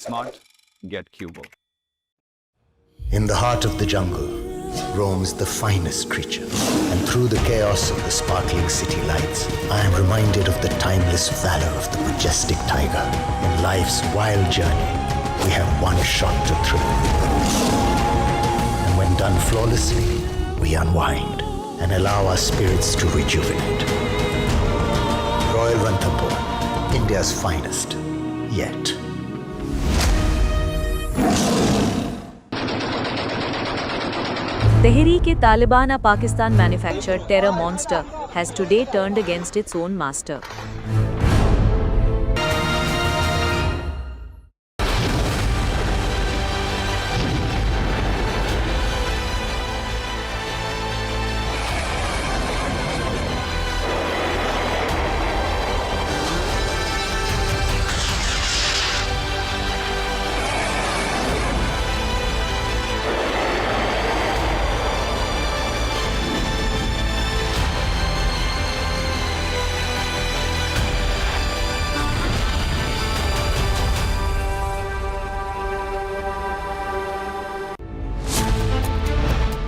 Smart, get Cubo. In the heart of the jungle roams the finest creature, and through the chaos of the sparkling city lights, I am reminded of the timeless valor of the majestic tiger. In life's wild journey, we have one shot to thrill. And when done flawlessly, we unwind and allow our spirits to rejuvenate. Royal Ranthambore, India's finest, yet. Tehreek-e-Taliban, a Pakistan-manufactured terror monster, has today turned against its own master.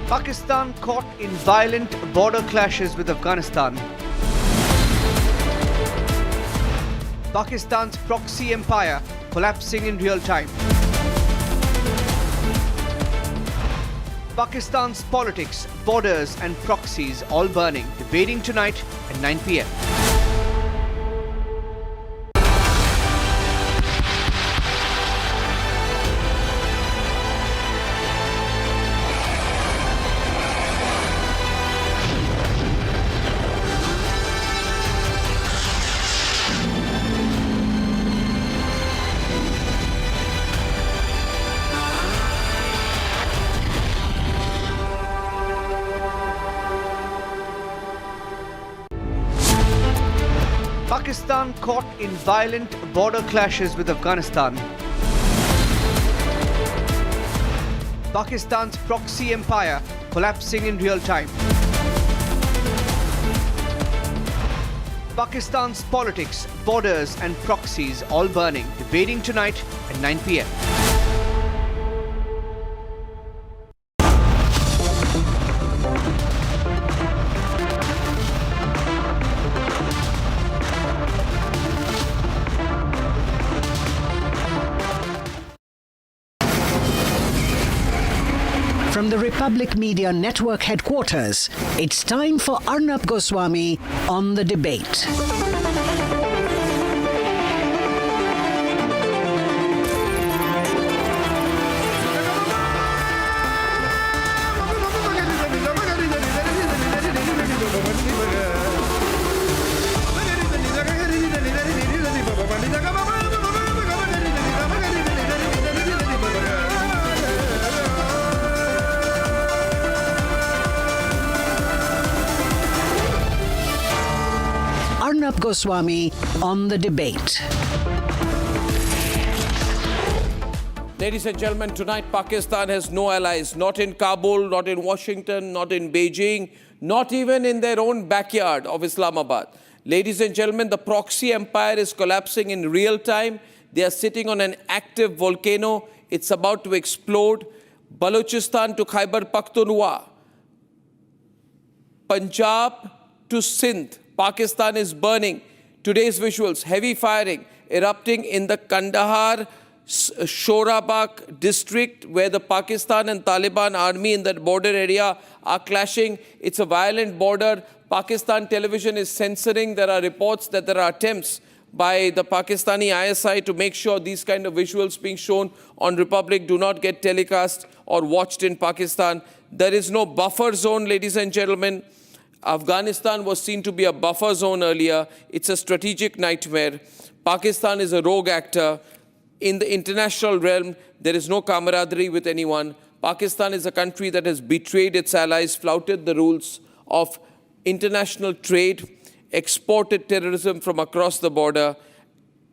Pakistan caught in violent border clashes with Afghanistan. Pakistan's proxy empire collapsing in real time. Pakistan's politics, borders and proxies all burning. Debating tonight at 9 p.m. Pakistan caught in violent border clashes with Afghanistan. Pakistan's proxy empire collapsing in real time. Pakistan's politics, borders and proxies all burning. Debating tonight at 9 p.m. From the Republic Media Network headquarters, it's time for Arnab Goswami on The Debate. Arnab Goswami on The Debate. Ladies and gentlemen, tonight Pakistan has no allies, not in Kabul, not in Washington, not in Beijing, not even in their own backyard of Islamabad. Ladies and gentlemen, the proxy empire is collapsing in real time. They are sitting on an active volcano. It's about to explode. Balochistan to Khyber Pakhtunkhwa, Punjab to Sindh, Pakistan is burning. Today's visuals, heavy firing erupting in the Kandahar Shorabak district, where the Pakistan and Taliban army in that border area are clashing. It's a violent border. Pakistan television is censoring. There are reports that there are attempts by the Pakistani ISI to make sure these kind of visuals being shown on Republic do not get telecast or watched in Pakistan. There is no buffer zone, ladies and gentlemen. Afghanistan was seen to be a buffer zone earlier. It's a strategic nightmare. Pakistan is a rogue actor. In the international realm, there is no camaraderie with anyone. Pakistan is a country that has betrayed its allies, flouted the rules of international trade, exported terrorism from across the border,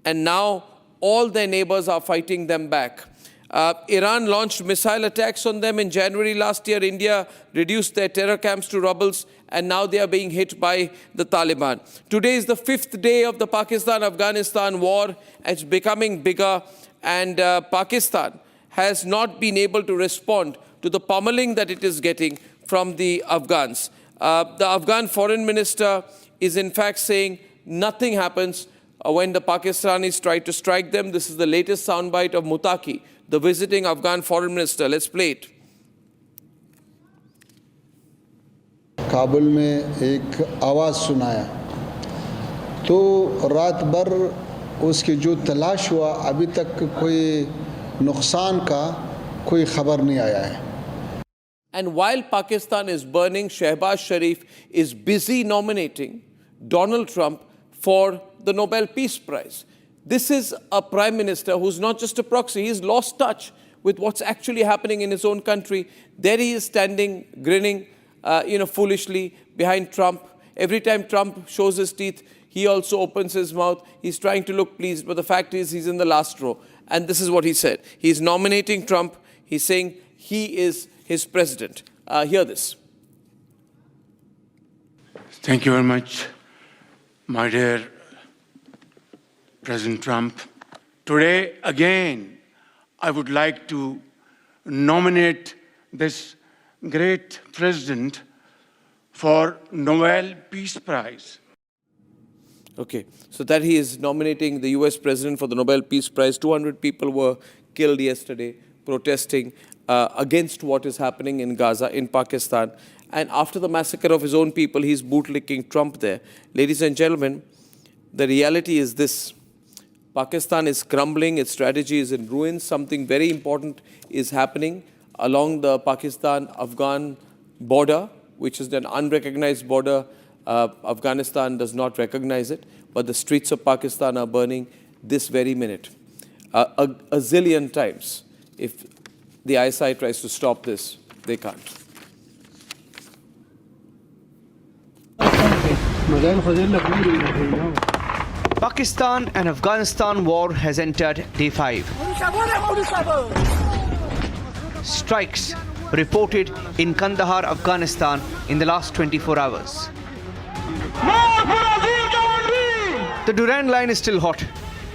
and now all their neighbors are fighting them back. Iran launched missile attacks on them in January last year. India reduced their terror camps to rubbles, and now they are being hit by the Taliban. Today is the 5th day of the Pakistan-Afghanistan war. It's becoming bigger. and Pakistan has not been able to respond to the pummeling that it is getting from the Afghans. The Afghan foreign minister is in fact saying nothing happens when the Pakistanis try to strike them. This is the latest soundbite of Mutaki, the visiting Afghan foreign minister. Let's play it. Kabul में एक आवाज़ सुनाया तो रात भर उसकी जो तलाश हुआ अभी तक कोई नुकसान का कोई खबर नहीं आया है. And while Pakistan is burning, Shehbaz Sharif is busy nominating Donald Trump for the Nobel Peace Prize. This is a prime minister who's not just a proxy. He's lost touch with what's actually happening in his own country. There he is standing, grinning, foolishly behind Trump. Every time Trump shows his teeth, he also opens his mouth. He's trying to look pleased, but the fact is he's in the last row. And this is what he said. He's nominating Trump. He's saying he is his president. Hear this. Thank you very much, my dear President Trump. Today, again, I would like to nominate this great president for Nobel Peace Prize. Okay, so that he is nominating the US president for the Nobel Peace Prize. 200 people were killed yesterday protesting against what is happening in Gaza, in Pakistan. And after the massacre of his own people, he's bootlicking Trump there. Ladies and gentlemen, the reality is this. Pakistan is crumbling, its strategy is in ruins. Something very important is happening along the Pakistan-Afghan border, which is an unrecognized border. Afghanistan does not recognize it, but the streets of Pakistan are burning this very minute. A zillion times. If the ISI tries to stop this, they can't. Pakistan and Afghanistan war has entered day 5. Strikes reported in Kandahar, Afghanistan in the last 24 hours. The Durand Line is still hot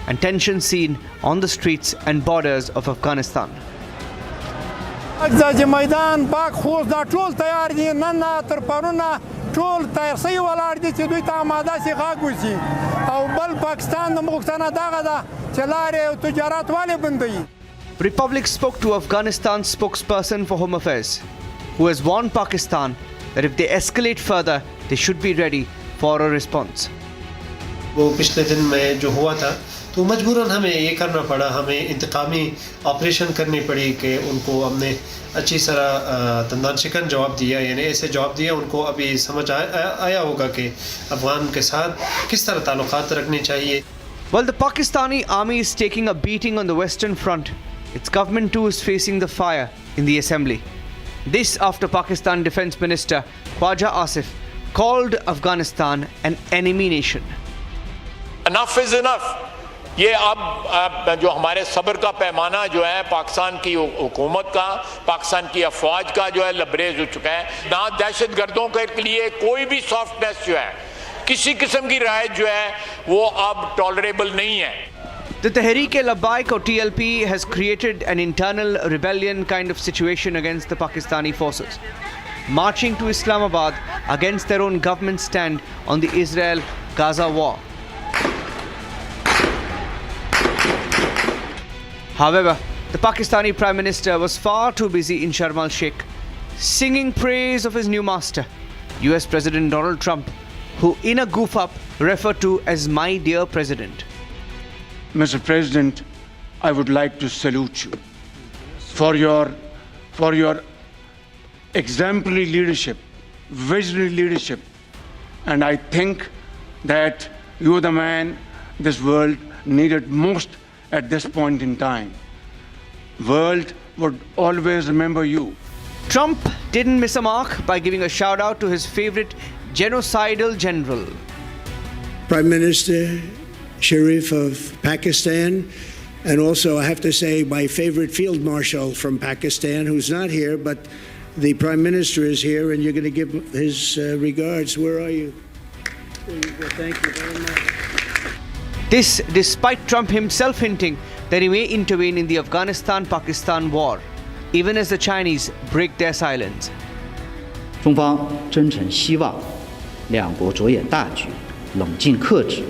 and tension seen on the streets and borders of Afghanistan. मैदान पाक خوست دا ټول تیار دي نن تر پرونه ټول تیارسي ولاړ دي چې دوی ته آماده سي غاګ وسی او بل پاکستان د مغتنه دغه ده چې لارې او تجارت والے بندوي. Republic spoke to Afghanistan's spokesperson for Home Affairs, who has warned Pakistan that if they escalate further, they should be ready for a response. वो पिछले दिन में जो हुआ था तो मजबूरन हमें ये करना पड़ा, हमें इंतकामी ऑपरेशन करनी पड़ी कि उनको हमने अच्छी तरह दंदान शिकन जवाब दिया, यानी ऐसे जवाब दिया उनको अभी समझ आया होगा कि अफगान के साथ किस तरह ताल्लुकात रखने चाहिए. While the Pakistani army is taking a beating on the Western Front, its government too is facing the fire in the assembly. This after Pakistan Defence Minister Khwaja Asif called Afghanistan an enemy nation. Enough is enough. ये अब जो हमारे सब्र का पैमाना जो है पाकिस्तान की हुकूमत का, पाकिस्तान की अफवाज का जो है लबरेज हो चुका है. ना दहशतगर्दों के लिए कोई भी सॉफ्टनेस जो है, किसी किस्म की राय जो है वो अब टॉलरेबल नहीं है. The Tehreek-e-Labbaik or TLP has created an internal rebellion kind of situation against the Pakistani forces, marching to Islamabad against their own government's stand on the Israel-Gaza war. However, the Pakistani Prime Minister was far too busy in Sharm el-Sheikh, singing praise of his new master, US President Donald Trump, who in a goof-up referred to as my dear president. Mr. President, I would like to salute you for your exemplary leadership, visionary leadership, and I think that you're the man this world needed most at this point in time. World would always remember you. Trump didn't miss a mark by giving a shout out to his favorite genocidal general. Prime Minister Sharif of Pakistan, and also I have to say my favorite field marshal from Pakistan, who's not here, but the Prime Minister is here and you're going to give his regards. Where are you? There you go. Thank you very much. This despite Trump himself hinting that he may intervene in the Afghanistan-Pakistan war, even as the Chinese break their silence. 中方真诚希望两国着眼大局，冷静克制，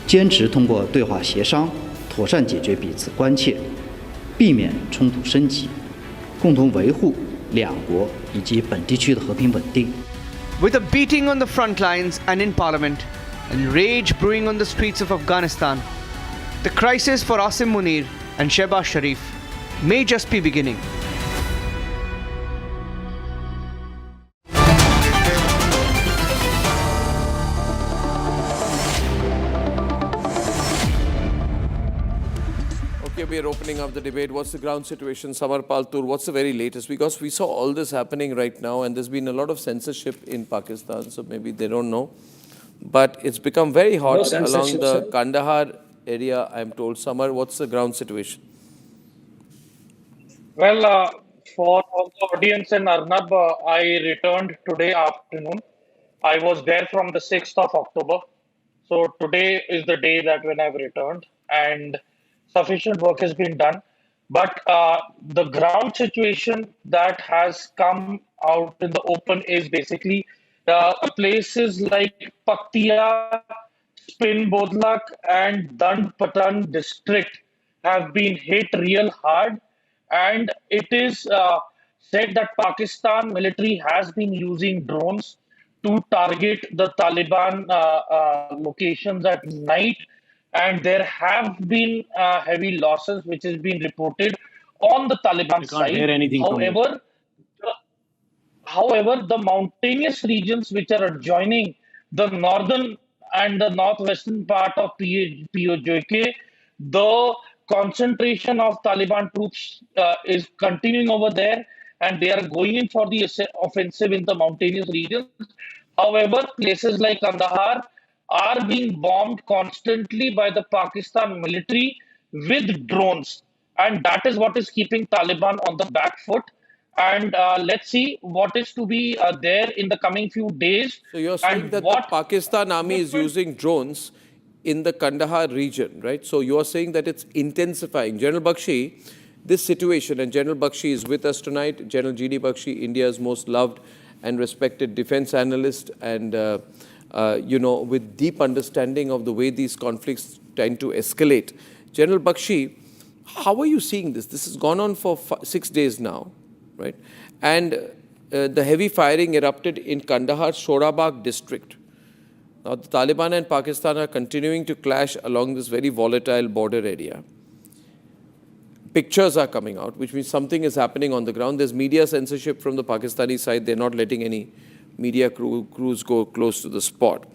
坚持通过对话协商妥善解决彼此关切，避免冲突升级，共同维护两国以及本地区的和平稳定。 With a beating on the front lines and in parliament, and rage brewing on the streets of Afghanistan, the crisis for Asim Munir and Shehbaz Sharif may just be beginning. Okay, we are opening up the debate. What's the ground situation? Samar Paltur, what's the very latest? Because we saw all this happening right now, and there's been a lot of censorship in Pakistan, so maybe they don't know. But it's become very hot along the Kandahar area, I'm told. Samar, what's the ground situation? Well, for all the audience in Arnab, I returned today afternoon. I was there from the 6th of October. So today is the day that when I've returned, and sufficient work has been done. But the ground situation that has come out in the open is basically places like Paktiya, Spin Bodlak, and Dand Patan district have been hit real hard. And it is said that Pakistan military has been using drones to target the Taliban locations at night. And there have been heavy losses which has been reported on the Taliban side. However, the mountainous regions which are adjoining the northern and the northwestern part of POJK, the concentration of Taliban troops is continuing over there, and they are going in for the offensive in the mountainous regions. However, places like Kandahar are being bombed constantly by the Pakistan military with drones, and that is what is keeping Taliban on the back foot. And let's see what is to be there in the coming few days. So you're saying that the Pakistan army is using drones in the Kandahar region, right? So you're saying that it's intensifying. General Bakshi, this situation, and General Bakshi is with us tonight. General G.D. Bakshi, India's most loved and respected defense analyst, and with deep understanding of the way these conflicts tend to escalate. General Bakshi, how are you seeing this? This has gone on for 6 days now, right? And the heavy firing erupted in Kandahar's Shorabag district. Now, the Taliban and Pakistan are continuing to clash along this very volatile border area. Pictures are coming out, which means something is happening on the ground. There's media censorship from the Pakistani side. They're not letting any media crews go close to the spot.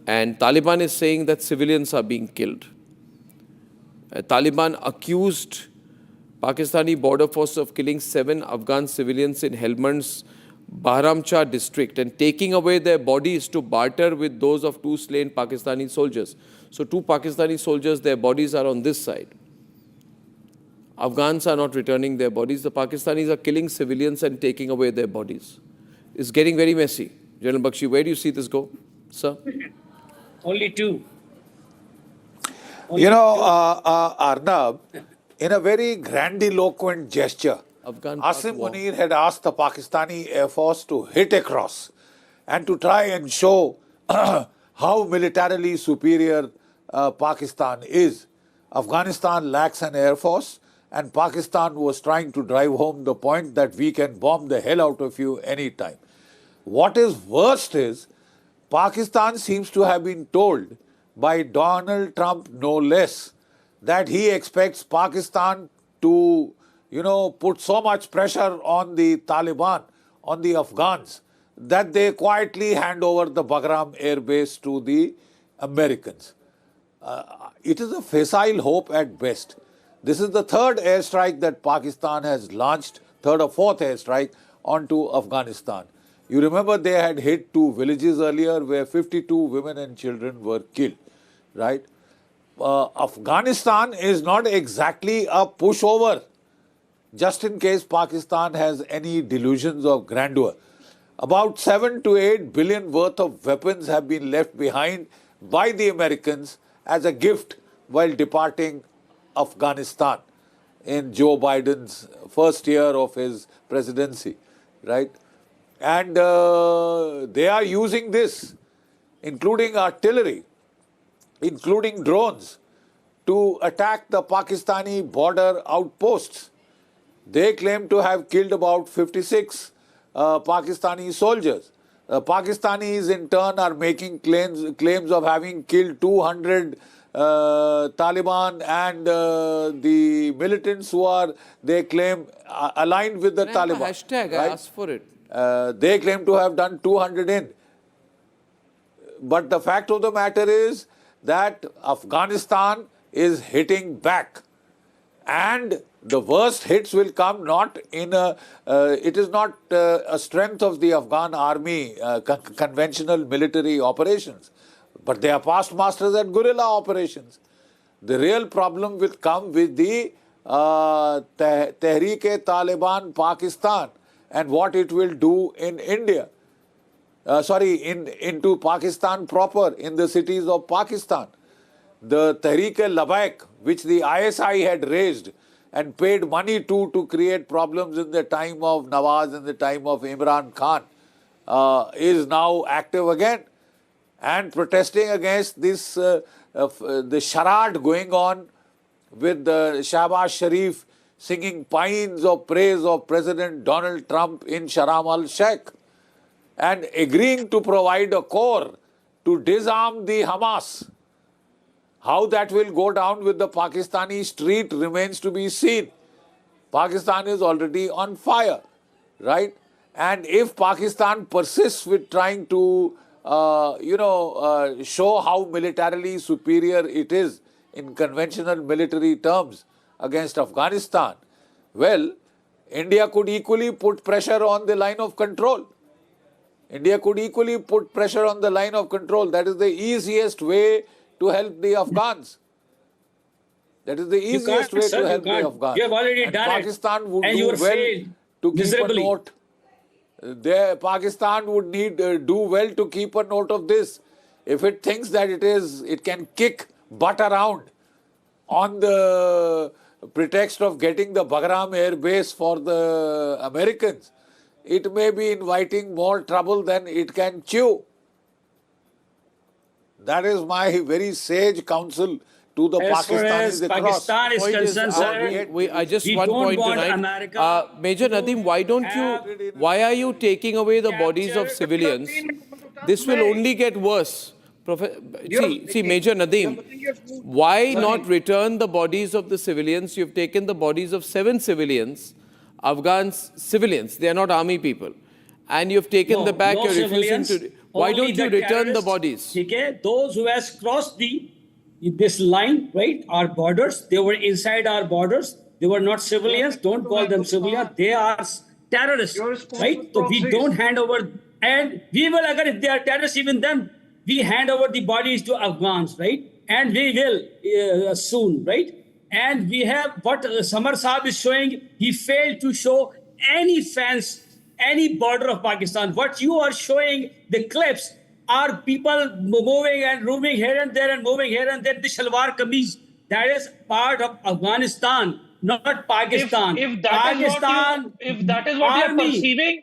And Taliban is saying that civilians are being killed. Taliban accused Pakistani border force of killing 7 Afghan civilians in Helmand's Bahramchar district and taking away their bodies to barter with those of 2 slain Pakistani soldiers. So 2 Pakistani soldiers, their bodies are on this side. Afghans are not returning their bodies. The Pakistanis are killing civilians and taking away their bodies. It's getting very messy. General Bakshi, where do you see this go, sir? Only 2. Arnab, in a very grandiloquent gesture, Asim Munir had asked the Pakistani Air Force to hit across and to try and show how militarily superior Pakistan is. Afghanistan lacks an Air Force, and Pakistan was trying to drive home the point that we can bomb the hell out of you anytime. What is worst is, Pakistan seems to have been told by Donald Trump, no less, that he expects Pakistan to, put so much pressure on the Taliban, on the Afghans, that they quietly hand over the Bagram air base to the Americans. It is a facile hope at best. This is the 3rd airstrike that Pakistan has launched, 3rd or 4th airstrike onto Afghanistan. You remember they had hit 2 villages earlier where 52 women and children were killed, right? Afghanistan is not exactly a pushover, just in case Pakistan has any delusions of grandeur. About 7 to 8 billion worth of weapons have been left behind by the Americans as a gift while departing Afghanistan in Joe Biden's first year of his presidency, right? And they are using this, including artillery, including drones, to attack the Pakistani border outposts. They claim to have killed about 56 Pakistani soldiers. Pakistanis in turn are making claims of having killed 200 Taliban and the militants who are, they claim, aligned with the Taliban. Hashtag, right? I asked for it. They claim to have done 200 in. But the fact of the matter is that Afghanistan is hitting back. And the worst hits will come not in a, it is not a strength of the Afghan army, conventional military operations, but they are past masters at guerrilla operations. The real problem will come with the Tehreek-e-Taliban Pakistan and what it will do in India. Into Pakistan proper, in the cities of Pakistan. The Tehreek-e-Labbaik, which the ISI had raised and paid money to create problems in the time of Nawaz and the time of Imran Khan, is now active again and protesting against this, the charade going on with Shahbaz Sharif singing paeans of praise of President Donald Trump in Sharm el-Sheikh and agreeing to provide a corps to disarm the Hamas. How that will go down with the Pakistani street remains to be seen. Pakistan is already on fire, right? And if Pakistan persists with trying to, show how militarily superior it is in conventional military terms against Afghanistan, well, India could equally put pressure on the line of control. India could equally put pressure on the line of control. That is the easiest way to help the Afghans. That is the easiest way to help the Afghans. You have already and done Pakistan it. would and do well failed to keep miserably. a note. Pakistan would do well to keep a note of this. If it thinks that it can kick butt around on the pretext of getting the Bagram air base for the Americans, it may be inviting more trouble than it can chew. That is my very sage counsel to the As far as Pakistanis across. Pakistan is concerned, sir, I just we one don't point want tonight. America Major Nadeem, why are you taking away the bodies of civilians? This will only get worse. See, Major Nadeem, why not return the bodies of the civilians? You've taken the bodies of 7 civilians, Afghan civilians. They are not army people. And you've taken them back. You're refusing to. Why don't you return the bodies? Okay, those who has crossed this line, right, our borders, they were inside our borders. They were not civilians. Don't call them civilians. They are terrorists, right? So we don't hand over, and we will, if they are terrorists, even them, we hand over the bodies to Afghans, right? And we will soon, right? And we have what Samar Saab is showing. He failed to show any fence, any border of Pakistan. What you are showing, the clips, are people moving and roaming here and there and moving here and there. The Shalwar Kameez, that is part of Afghanistan, not Pakistan. If that is what you are perceiving,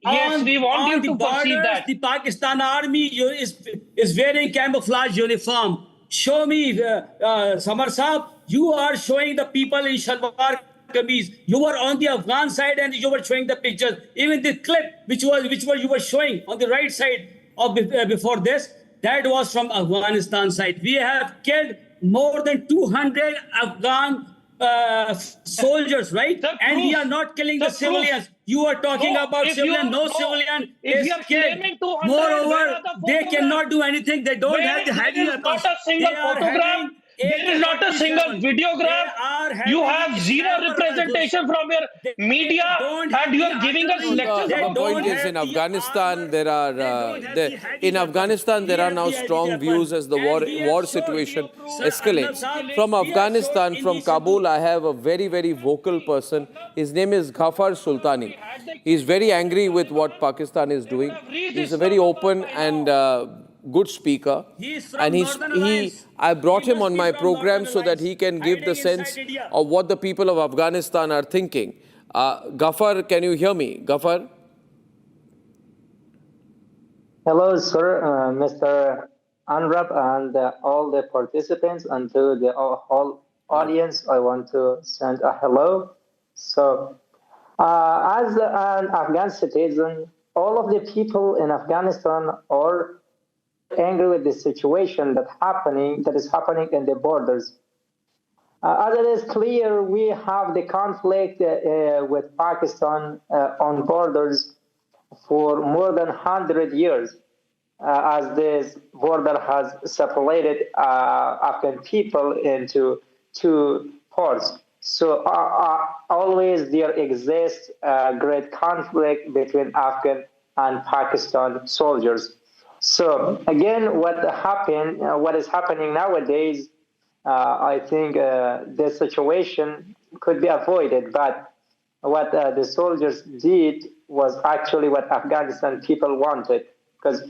yes, we want you to perceive that. The Pakistan army is wearing camouflage uniform. Show me, Samar Saab, you are showing the people in Shalwar Kameez. You were on the Afghan side and you were showing the pictures. Even the clip which you were showing on the right side of before this, that was from Afghanistan side. We have killed more than 200 Afghan soldiers, right? And we are not killing the civilians. You are talking about civilian, no civilian is killed. Moreover, they cannot do anything. They don't have the heavy weapons. Not a single photograph. There is not a single videograph. You have zero representation from your media, and you are giving us lectures. The point is, in Afghanistan, there are now strong views as the war situation escalates. From Afghanistan, from Kabul, I have a very, very vocal person. His name is Ghafar Sultani. He's very angry with what Pakistan is doing. He's a very open and good speaker. He is from And Northern Alliance. I brought He him must on be my from program Northern so that Alliance, he can give the hiding sense inside India. of what the people of Afghanistan are thinking. Ghaffar, can you hear me? Ghaffar? Hello, sir, Mr. Arnab, and all the participants, and to the whole audience, I want to send a hello. So, as an Afghan citizen, all of the people in Afghanistan are angry with the situation that is happening in the borders. As it is clear, we have the conflict with Pakistan on borders for more than 100 years, as this border has separated Afghan people into two parts. So always there exists a great conflict between Afghan and Pakistan soldiers. So again, what is happening nowadays, I think this situation could be avoided, but what the soldiers did was actually what Afghanistan people wanted, because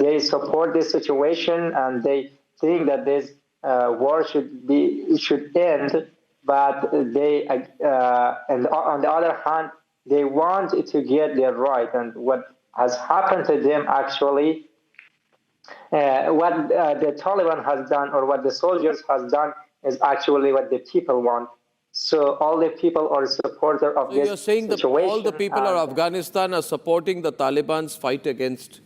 they support this situation and they think that this war should end, but they and on the other hand they want to get their right. And what has happened to them actually, what the Taliban has done or what the soldiers has done is actually what the people want. So all the people are supporter of So this you're saying that situation. all the people of Afghanistan are supporting the Taliban's fight against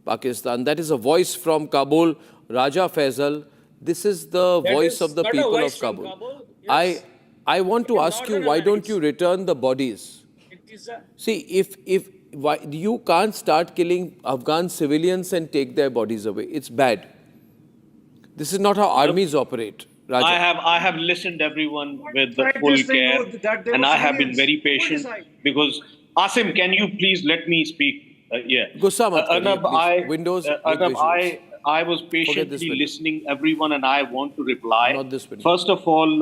Pakistan. That is a voice from Kabul. Raja Faisal, this is the voice of the people of Kabul. Yes. I want to ask you, why don't you return the bodies? See, if you can't start killing Afghan civilians and take their bodies away. It's bad. This is not how armies operate. Raja. I have listened everyone with the full care, and I have been very patient because Asim, can you please let me speak? Arnab, I was patiently listening everyone, and I want to reply. Not this window. First of all,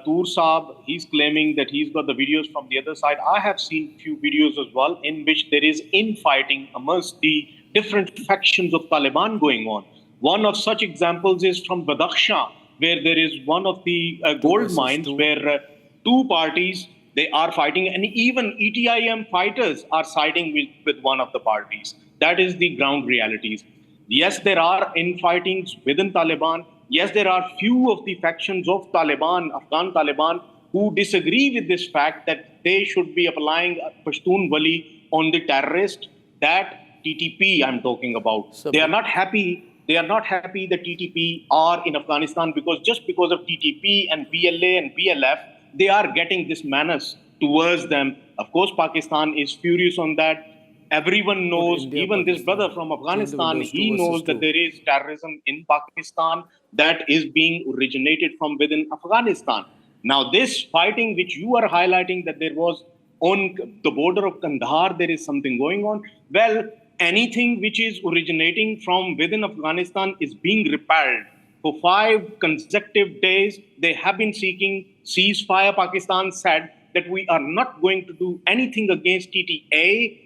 Tur Saab, he's claiming that he's got the videos from the other side. I have seen few videos as well in which there is infighting amongst the different factions of Taliban going on. One of such examples is from Badakhshan, where there is one of the gold mines where two parties, they are fighting, and even ETIM fighters are siding with one of the parties. That is the ground realities. Yes, there are infightings within Taliban. Yes, there are few of the factions of Taliban, Afghan Taliban, who disagree with this fact that they should be applying Pashtun Wali on the terrorist. That TTP I'm talking about. They are not happy. They are not happy that TTP are in Afghanistan because just because of TTP and BLA and BLF, they are getting this menace towards them. Of course, Pakistan is furious on that. Everyone knows, even this brother from Afghanistan, he knows that there is terrorism in Pakistan that is being originated from within Afghanistan. Now, this fighting which you are highlighting that there was on the border of Kandahar, there is something going on. Well, anything which is originating from within Afghanistan is being repelled. For 5 consecutive days, they have been seeking ceasefire. Pakistan said that we are not going to do anything against TTA.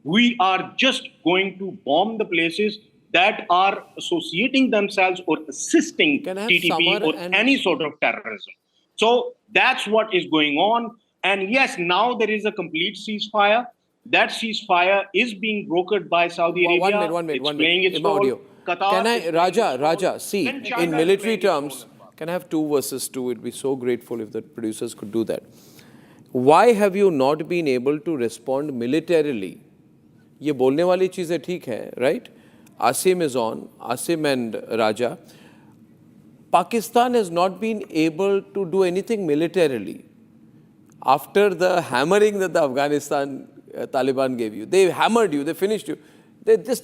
We are just going to bomb the places that are associating themselves or assisting TTP or any sort of terrorism. So that's what is going on. And yes, now there is a complete ceasefire. That ceasefire is being brokered by Saudi Arabia. One minute. Playing its role. Qatar Can I, Raja, see, in military terms, can I have 2 versus 2? It'd be so grateful if the producers could do that. Why have you not been able to respond militarily? ये बोलने वाली चीज़ें ठीक है, right? Asim is on, Asim and Raja. Pakistan has not been able to do anything militarily. After the hammering that the Afghanistan Taliban gave you, they hammered you, they finished you, they just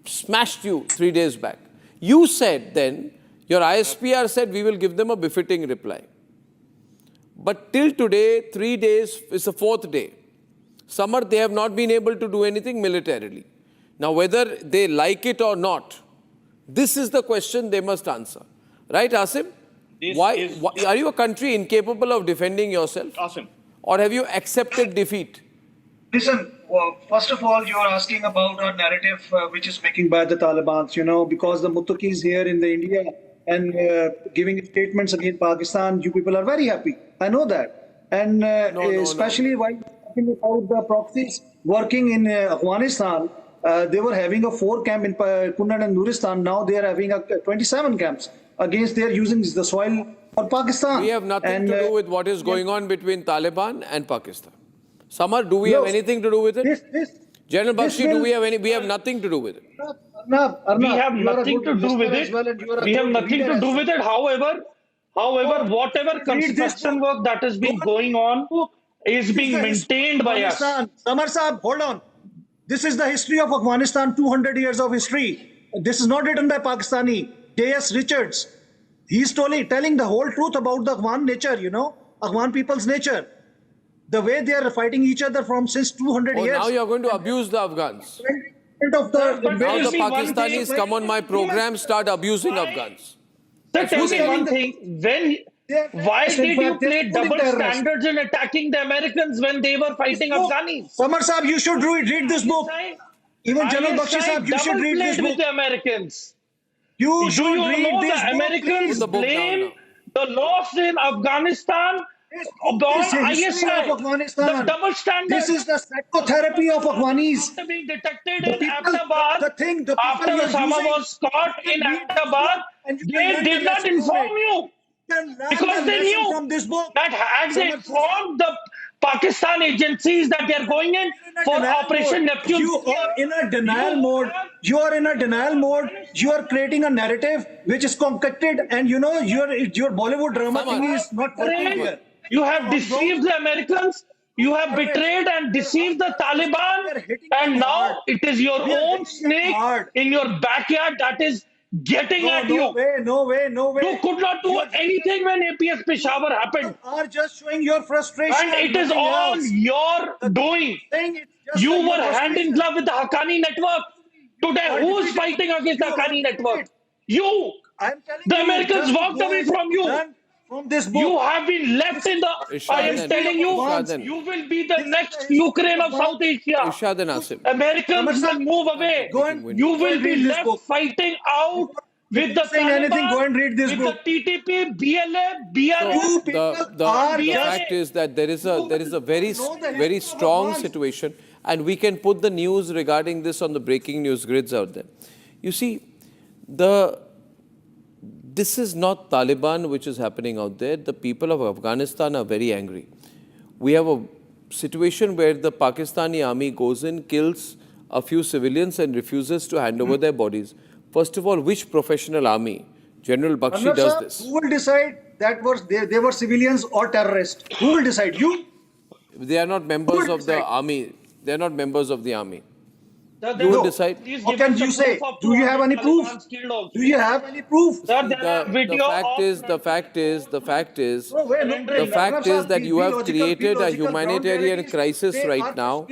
smashed you 3 days back. You said then, your ISPR said we will give them a befitting reply. But till today, 3 days is the 4th day. Samar, they have not been able to do anything militarily. Now, whether they like it or not, this is the question they must answer. Right, Asim? Why are you a country incapable of defending yourself? Asim. Or have you accepted defeat? Listen, well, first of all, you are asking about a narrative which is making by the Taliban, because the Mutaki is here in the India and giving statements against Pakistan, you people are very happy. I know that. And especially while talking about the proxies working in Afghanistan, they were having a 4 camp in Kundan and Nuristan. Now they are having 27 camps against they are using the soil for Pakistan. We have nothing to do with what is going on between Taliban and Pakistan. Samar, do we have anything to do with it? General Bakshi, do we have any? We have nothing to do with it. We have nothing to do with it. We have nothing to do with it. However, whatever construction work that has been going on is being maintained by us. Samar Saab, hold on. This is the history of Afghanistan, 200 years of history. This is not written by Pakistani. J.S. Richards. He's telling the whole truth about the Afghan nature, Afghan people's nature. The way they are fighting each other since 200 years. Now you're going to abuse the Afghans. Now the Pakistanis come on my program, start abusing Afghans. Sir, tell me one thing. Why did you play double standards in attacking the Americans when they were fighting Afghanis? Samar Saab, you should read this book. Even General Bakshi Saab, you should read this book. With the Americans. You should read this book. The Americans blame the loss in Afghanistan on ISI, the double standard. This is the psychotherapy of Afghanis. After being detected in Ahmedabad, after Osama was caught in Ahmedabad, they did not inform you. Because they knew that had they informed the Pakistan agencies that they are going in for Operation Neptune. You are in a denial mode. You are in a denial mode. You are creating a narrative which is concocted, and your Bollywood drama thing is not working here. You have deceived the Americans. You have betrayed and deceived the Taliban, and now it is your own snake in your backyard that is getting at you. No way. You could not do anything when APS Peshawar happened. You are just showing your frustration. And it is all your doing. You were hand in glove with the Haqqani network. Today, who is fighting against the Haqqani network? You. The Americans walked away from you. From this book. You have been left in the... I am telling you, you will be the next Ukraine of South Asia. Americans will move away. You will be left fighting out with the Taliban, go and read this book. The TTP, BLA, BRU. The fact is that there is a very strong situation, and we can put the news regarding this on the breaking news grids out there. You see, this is not Taliban which is happening out there. The people of Afghanistan are very angry. We have a situation where the Pakistani army goes in, kills a few civilians and refuses to hand over their bodies. First of all, which professional army? General Bakshi does this. Who will decide that they were civilians or terrorists? Who will decide? You? They are not members of the army. They are not members of the army. You will decide. What can you say? Do you have any proof? Do you have any proof? The fact is that you have created a humanitarian crisis right now.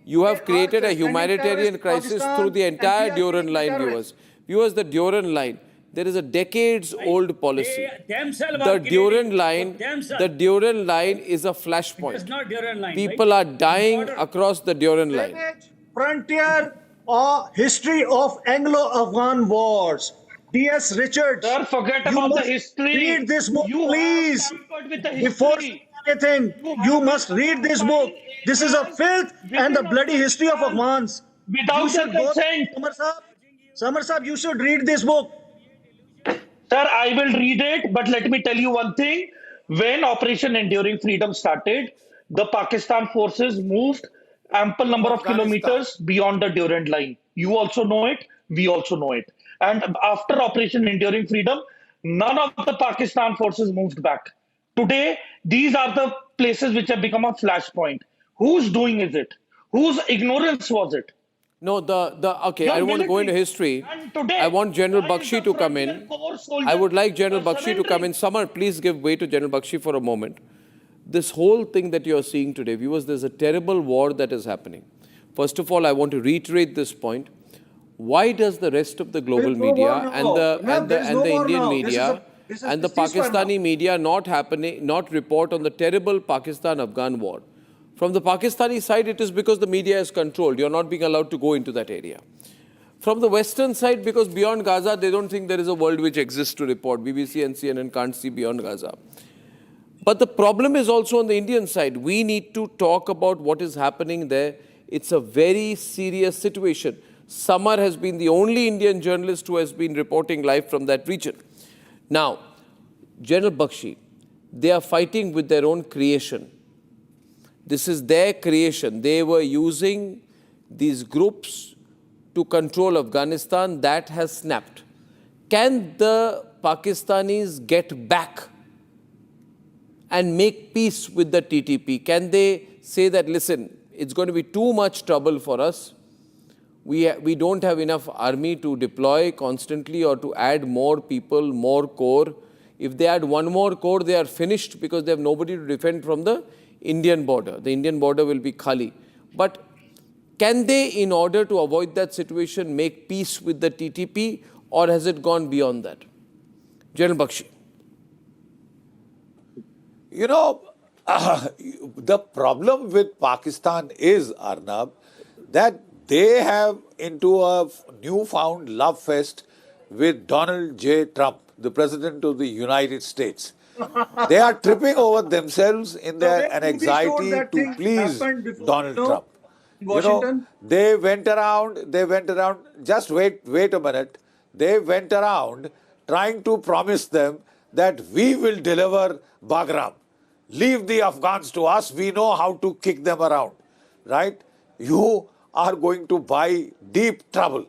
You have created a humanitarian crisis through the entire Durand Line, viewers. Viewers, the Durand Line. There is a decades-old policy. The Durand Line is a flashpoint. It's not Durand Line. People are dying across the Durand Line. Frontier or history of Anglo-Afghan wars. D.S. Richards. Sir, forget about the history. Read this book, please. Before anything, you must read this book. This is a filth and the bloody history of Afghans. Without your consent. Samar Saab, you should read this book. Sir, I will read it, but let me tell you one thing. When Operation Enduring Freedom started, the Pakistan forces moved ample number of kilometers beyond the Durand Line. You also know it. We also know it. And after Operation Enduring Freedom, none of the Pakistan forces moved back. Today, these are the places which have become a flashpoint. Whose doing is it? Whose ignorance was it? No, okay, I don't want to go into history. I want General Bakshi to come in. I would like General Bakshi to come in. Samar, please give way to General Bakshi for a moment. This whole thing that you're seeing today, viewers, there's a terrible war that is happening. First of all, I want to reiterate this point. Why does the rest of the global media and the Indian media and the Pakistani media not report on the terrible Pakistan-Afghan war? From the Pakistani side, it is because the media is controlled. You're not being allowed to go into that area. From the Western side, because beyond Gaza, they don't think there is a world which exists to report. BBC and CNN can't see beyond Gaza. But the problem is also on the Indian side. We need to talk about what is happening there. It's a very serious situation. Samar has been the only Indian journalist who has been reporting live from that region. Now, General Bakshi, they are fighting with their own creation. This is their creation. They were using these groups to control Afghanistan. That has snapped. Can the Pakistanis get back and make peace with the TTP? Can they say that, listen, it's going to be too much trouble for us. We don't have enough army to deploy constantly or to add more people, more corps. If they add one more corps, they are finished because they have nobody to defend from the Indian border. The Indian border will be khali. But can they, in order to avoid that situation, make peace with the TTP, or has it gone beyond that? General Bakshi. You know, the problem with Pakistan is, Arnab, that they have into a newfound love fest with Donald J. Trump, the President of the United States. They are tripping over themselves in their anxiety to please Donald Trump. You know, they went around, just wait a minute. They went around trying to promise them that we will deliver Bagram. Leave the Afghans to us, we know how to kick them around, right? You are going to buy deep trouble.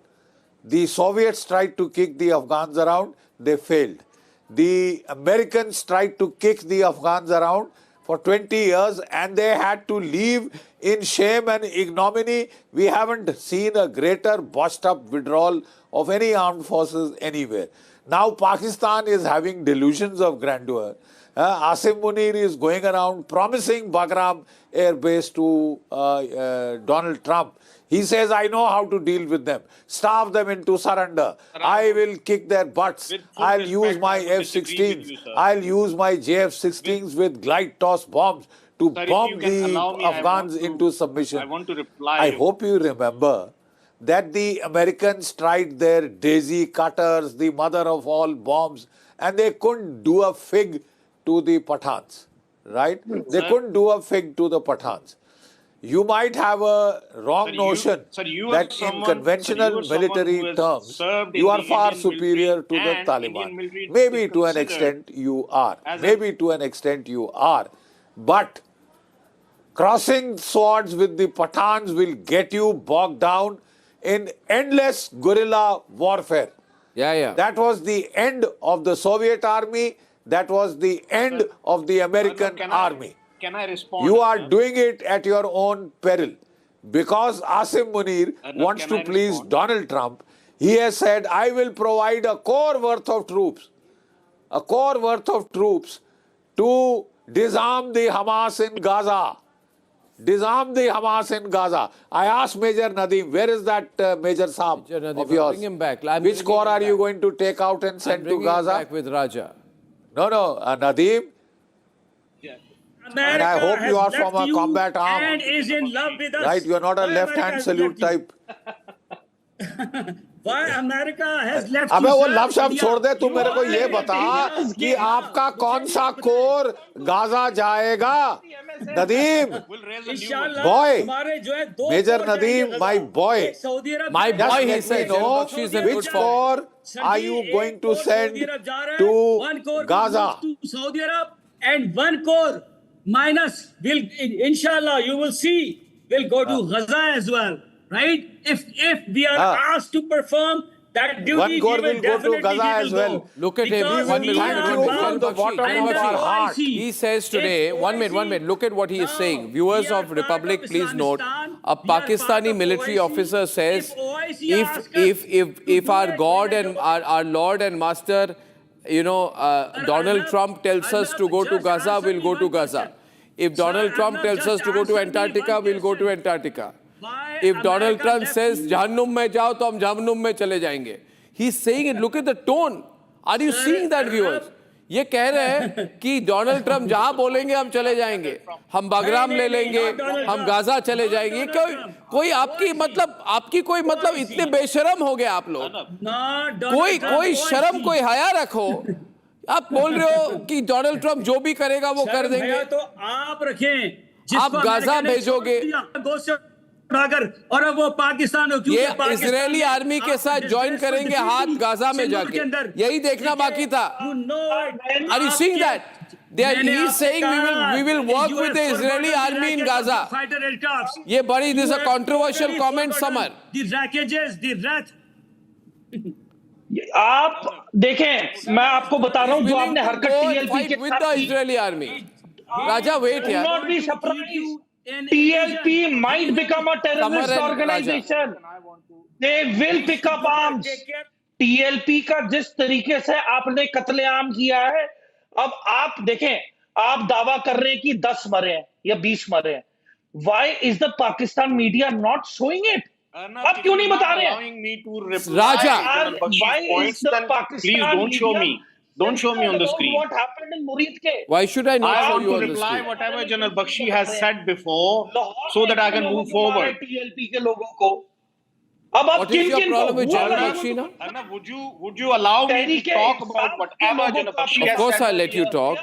The Soviets tried to kick the Afghans around, they failed. The Americans tried to kick the Afghans around for 20 years and they had to leave in shame and ignominy. We haven't seen a greater botched up withdrawal of any armed forces anywhere. Now Pakistan is having delusions of grandeur. Asim Munir is going around promising Bagram air base to Donald Trump. He says, I know how to deal with them. Starve them into surrender. I will kick their butts. I'll use my F-16s. I'll use my JF-16s with glide toss bombs to bomb the Afghans into submission. I want to reply. I hope you remember that the Americans tried their daisy cutters, the mother of all bombs, and they couldn't do a fig to the Pathans, right? They couldn't do a fig to the Pathans. You might have a wrong notion that in conventional military terms, you are far superior to the Taliban. Maybe to an extent you are. Maybe to an extent you are. But crossing swords with the Pathans will get you bogged down in endless guerrilla warfare. That was the end of the Soviet army. That was the end of the American army. Can I respond? You are doing it at your own peril. Because Asim Munir wants to please Donald Trump, he has said, I will provide a corps worth of troops. A corps worth of troops to disarm the Hamas in Gaza. Disarm the Hamas in Gaza. I asked Major Nadeem, where is that Major Saab of yours? Bring him back. Which corps are you going to take out and send to Gaza? Him back with Raja. No, Nadeem. America and I hope you are from a combat arm. And is in love with us. Right, you are not a left-hand salute type. Why America has left अबे you, वो sir? Love शब्द छोड़ दे तू You मेरे को are ये बता कि आपका कौन सा कोर गाजा जाएगा Nadeem boy Major Nadeem my boy he said which corps are you going to send to Gaza Saudi Arab and one corps minus will inshallah you will see will go to Gaza as well. Right? If we are asked to perform that duty, one corps will go to Gaza as well. Look at him. From the bottom of our heart. He says today, one minute, look at what he is saying. Viewers of Republic, please note, a Pakistani military officer says, if our God and our Lord and Master, Donald Trump tells us to go to Gaza, we'll go to Gaza. If Donald Trump tells us to go to Antarctica, we'll go to Antarctica. If Donald Trump says Jahannum mein jao, to hum Jahannum mein chale jayenge. He's saying it. Look at the tone. Are you seeing that, viewers? ये कह रहे हैं कि Donald Trump जहां बोलेंगे हम चले जाएंगे, हम बगराम ले लेंगे, हम गाजा चले जाएंगे। ये कोई आपकी कोई मतलब इतने बेशरम हो गए आप लोग। कोई शर्म, कोई हया रखो। आप बोल रहे हो कि डोनाल्ड ट्रंप जो भी करेगा वो कर देंगे। तो आप रखें, आप गाजा भेजोगे और अब वो पाकिस्तान ये इजरायली आर्मी के साथ ज्वाइन करेंगे हाथ गाजा में जाके, यही देखना बाकी था। Are you seeing that? He is saying we will work with the Israeli army in Gaza. ये बड़ी this is a controversial comment, Samar. आप देखें, मैं आपको बता रहा हूं जो आपने हरकत टीएलपी के with the Israeli army. Raja, wait Do यार. not be surprised. TLP might become a terrorist organization. They will pick up arms. TLP का जिस तरीके से आपने कत्लेआम किया है, अब आप देखें, आप दावा कर रहे हैं कि 10 मरे हैं या 20 मरे हैं. Why is the Pakistan media not showing it? आप क्यों नहीं बता रहे हैं? Raja, why is the Pakistan please don't show me. Don't show me on the screen. What happened in Murid ke? Why should I not I show want you to on the reply screen? whatever General Bakshi has said before, so that I can move forward. TLP के लोगों को. अब आप What is your problem with General Bakshi now? Arnab, would you allow me to talk about whatever General Bakshi has said? Of course, I'll let you talk,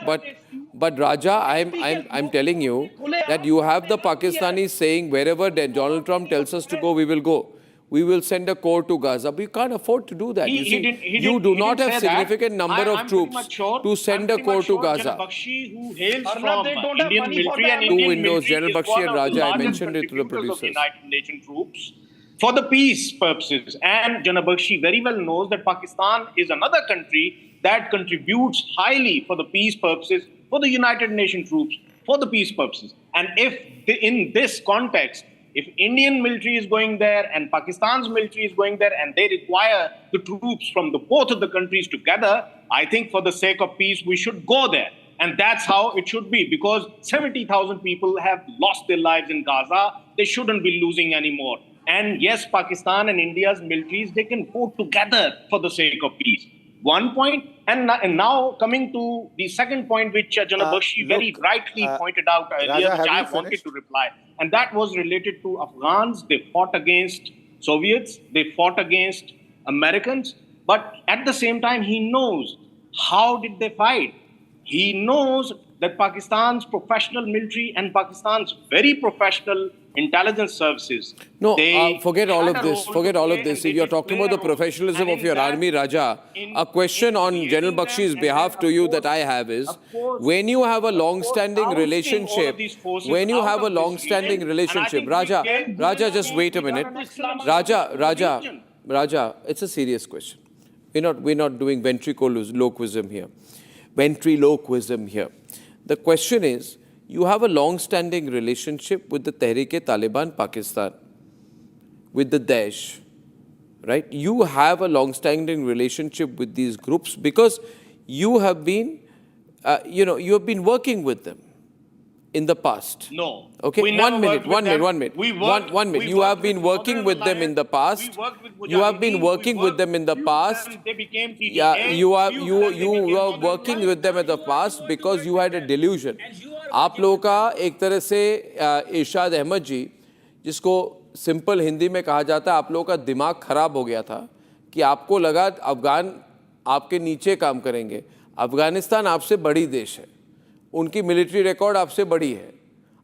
but Raja, I'm telling you that you have the Pakistanis saying wherever Donald Trump tells us to go, we will go. We will send a corps to Gaza. We can't afford to do that. You do not have significant number of troops to send a corps to Gaza. General Bakshi, who hails from Indian military and Two Indian windows, military, General is Bakshi one and of the Raja, I largest mentioned it to the contributors of producers. United Nations troops for the peace purposes. And General Bakshi very well knows that Pakistan is another country that contributes highly for the peace purposes, for the United Nations troops, for the peace purposes. And if in this context, if Indian military is going there and Pakistan's military is going there and they require the troops from both of the countries together, I think for the sake of peace, we should go there. And that's how it should be, because 70,000 people have lost their lives in Gaza. They shouldn't be losing anymore. And yes, Pakistan and India's militaries, they can go together for the sake of peace. One point, and now coming to the second point, which General Bakshi very rightly pointed out earlier, Raja, which I wanted to reply, and that was related to Afghans. They fought against Soviets, they fought against Americans, but at the same time, he knows how did they fight. He knows that Pakistan's professional military and Pakistan's very professional intelligence services. No, forget all of this. Forget all of this. If you're talking about the professionalism of your army, Raja, a question on General Bakshi's behalf to you that I have is, when you have a long-standing relationship, Raja, just wait a minute. Raja, it's a serious question. We're not doing ventriloquism here. The question is, you have a long-standing relationship with the Tehreek-e-Taliban Pakistan, with the Daesh, right? You have a long-standing relationship with these groups because you have been, you have been working with them in the past. No. Okay, one minute. You have been working with them in the past. You have been working with them in the past. Yeah, you were working with them in the past because you had a delusion. आप लोगों का एक तरह से इरशाद अहमद जी, जिसको simple Hindi में कहा जाता है, आप लोगों का दिमाग खराब हो गया था कि आपको लगा अफगान आपके नीचे काम करेंगे। अफगानिस्तान आपसे बड़ी देश है, उनकी मिलिट्री रिकॉर्ड आपसे बड़ी है।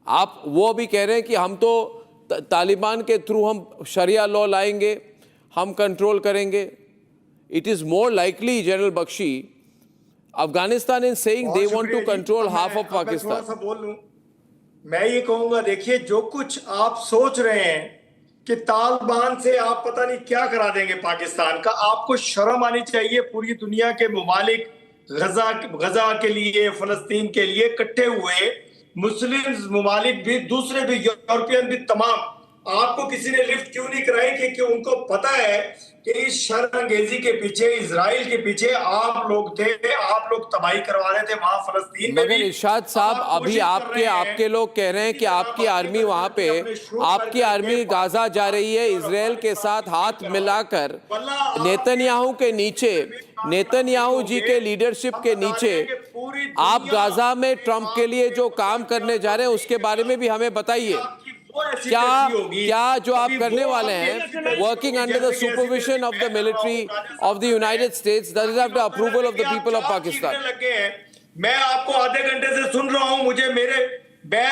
आप वो भी कह रहे हैं कि हम तो तालिबान के थ्रू हम शरिया लॉ लाएंगे, हम कंट्रोल करेंगे। It is more likely, general Bakshi, Afghanistan is saying they want to control half of Pakistan. मैं ये कहूँगा, देखिए, जो कुछ आप सोच रहे हैं कि तालिबान से आप पता नहीं क्या करा देंगे पाकिस्तान का, आपको शर्म आनी चाहिए। पूरी दुनिया के मुमालिक गजा के लिए, फलस्तीन के लिए इकट्ठे हुए, मुस्लिम मुमालिक भी, दूसरे भी, यूरोपियन भी, तमाम, आपको किसी ने लिफ्ट क्यों नहीं कराई? क्योंकि उनको पता है कि इस शर्मंगेजी के पीछे, इजराइल के पीछे आप लोग थे, आप लोग तबाही करवा रहे थे वहां फलस्तीन में। मगर इरशाद साहब, अभी आपके लोग कह रहे हैं कि आपकी आर्मी वहां पे, आपकी आर्मी गाजा जा रही है, इजराइल के साथ हाथ मिलाकर नेतन्याहू के नीचे नेतन्याहू जी के लीडरशिप के नीचे आप गाजा में ट्रंप के लिए जो काम करने जा रहे हैं उसके बारे में भी हमें बताइए। क्या जो आप करने वाले हैं, working under the supervision of the military of the United states, that is after approval of the people of Pakistan. मैं आपको आधे घंटे से सुन रहा हूं, मुझे मैं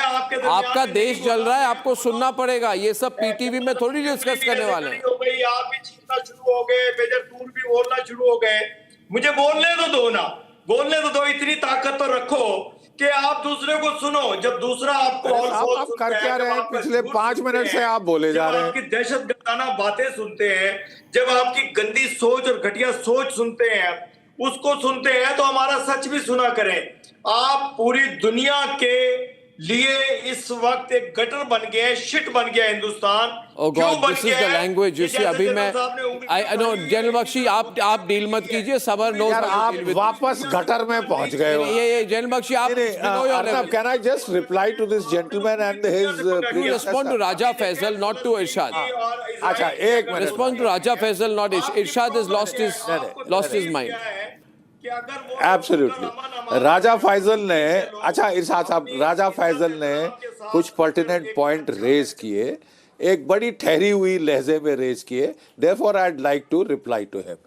आपका देश जल रहा है, आपको सुनना पड़ेगा। ये सब पीटीवी में थोड़ी डिस्कस करने वाले हैं। हो गई, आप भी चीखना शुरू हो गए, मेजर तूर भी बोलना शुरू हो गए। मुझे बोलने तो दो ना, बोलने तो दो। इतनी ताकत तो रखो कि आप दूसरे को सुनो। जब दूसरा आपको आप कर क्या रहे हैं? पिछले 5 मिनट से आप बोले जा रहे हैं। आपकी दहशतगर्दाना बातें सुनते हैं, जब आपकी गंदी सोच और घटिया सोच सुनते हैं, उसको सुनते हैं, तो हमारा सच भी सुना करें। आप पूरी दुनिया के लिए इस वक्त एक गटर बन गए हैं, शिट बन गया Hindustan. Oh God, this is the language. You see, अभी मैं I know जनरल बख्शी, आप डील मत कीजिए, सबर नो। आप वापस गटर में पहुंच गए हो। ये जनरल बख्शी, आप can I just reply to this gentleman and his respond to Raja Faisal, not to Irshad। अच्छा, एक minute. Respond to Raja Faisal, not Irshad has lost his mind। Absolutely. Raja Faisal ने, अच्छा इरशाद साहब, राजा फैजल ने कुछ पर्टिनेंट पॉइंट रेज किए, एक बड़ी ठहरी हुई लहजे में रेज किए। Therefore I would like to reply to him.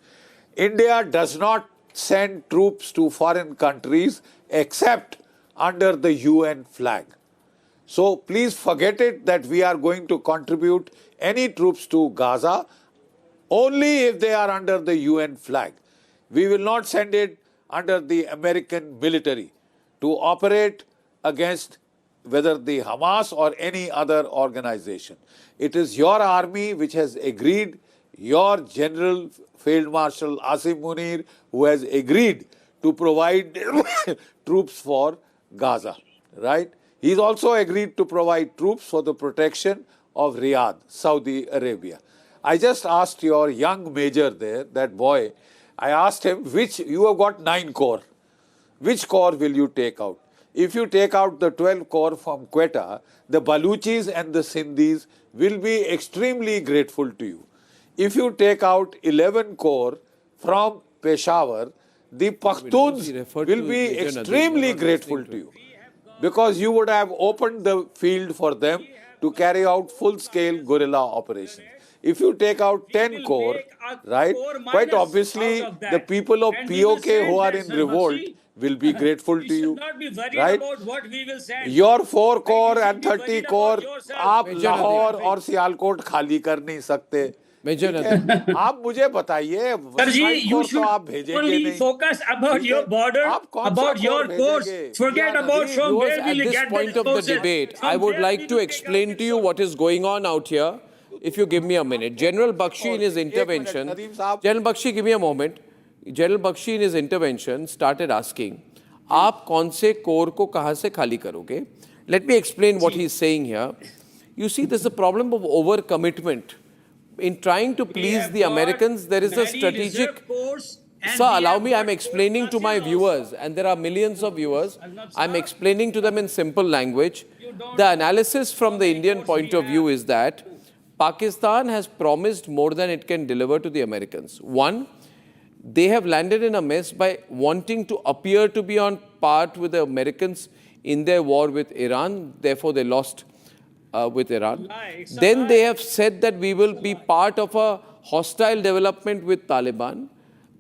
India does not send troops to foreign countries except under the UN flag. So please forget it that we are going to contribute any troops to Gaza only if they are under the UN flag. We will not send it under the American military to operate against whether the Hamas or any other organization. It is your army which has agreed, your General Field Marshal Asim Munir, who has agreed to provide troops for Gaza, right? He's also agreed to provide troops for the protection of Riyadh, Saudi Arabia. I just asked your young major there, that boy, I asked him, you have got 9 corps. Which corps will you take out? If you take out the 12 corps from Quetta, the Baluchis and the Sindhis will be extremely grateful to you. If you take out 11 corps from Peshawar, the Pakhtuns will be extremely grateful to you, because you would have opened the field for them to carry out full-scale guerrilla operations. If you take out 10 corps, right, quite obviously the people of POK who are in revolt will be grateful to you, right? Your 4 corps and 30 corps, आप लाहौर और सियालकोट खाली कर नहीं सकते. आप मुझे बताइए, तो आप भेजेंगे नहीं. Focus about your border, about your course. Forget about from where will you get the point of the debate. I would like to explain to you what is going on out here. If you give me a minute, General Bakshi in his intervention, General Bakshi, give me a moment. General Bakshi in his intervention started asking, "आप कौन से core को कहाँ से खाली करोगे?" Let me explain what he is saying here. You see, there's a problem of overcommitment. In trying to please the Americans, there is a strategic... Sir, allow me, I'm explaining to my viewers, and there are millions of viewers. I'm explaining to them in simple language. The analysis from the Indian point of view is that Pakistan has promised more than it can deliver to the Americans. One, they have landed in a mess by wanting to appear to be on par with the Americans in their war with Iran. Therefore, they lost with Iran. Then they have said that we will be part of a hostile development with Taliban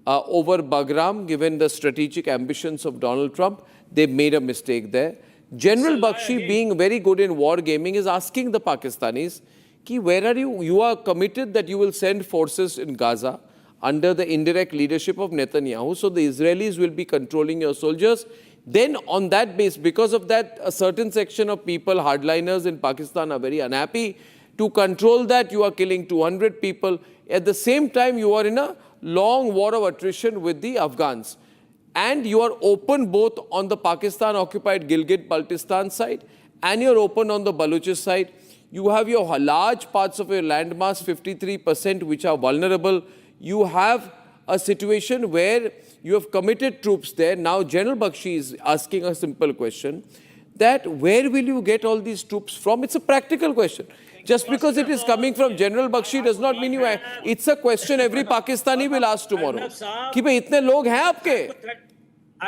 over Bagram, given the strategic ambitions of Donald Trump. They made a mistake there. General Bakshi, being very good in war gaming, is asking the Pakistanis, Ki, where are you? You are committed that you will send forces in Gaza under the indirect leadership of Netanyahu. So the Israelis will be controlling your soldiers. Then on that base, because of that, a certain section of people, hardliners in Pakistan, are very unhappy. To control that, you are killing 200 people. At the same time, you are in a long war of attrition with the Afghans. And you are open both on the Pakistan-occupied Gilgit-Baltistan side and you are open on the Baluchis side. You have your large parts of your landmass, 53%, which are vulnerable. You have a situation where you have committed troops there. Now, General Bakshi is asking a simple question. that where will you get all these troops from? It's a practical question. Just because it is coming from General Bakshi does not mean you... It's a question every Pakistani will ask tomorrow. कि भाई इतने लोग हैं आपके?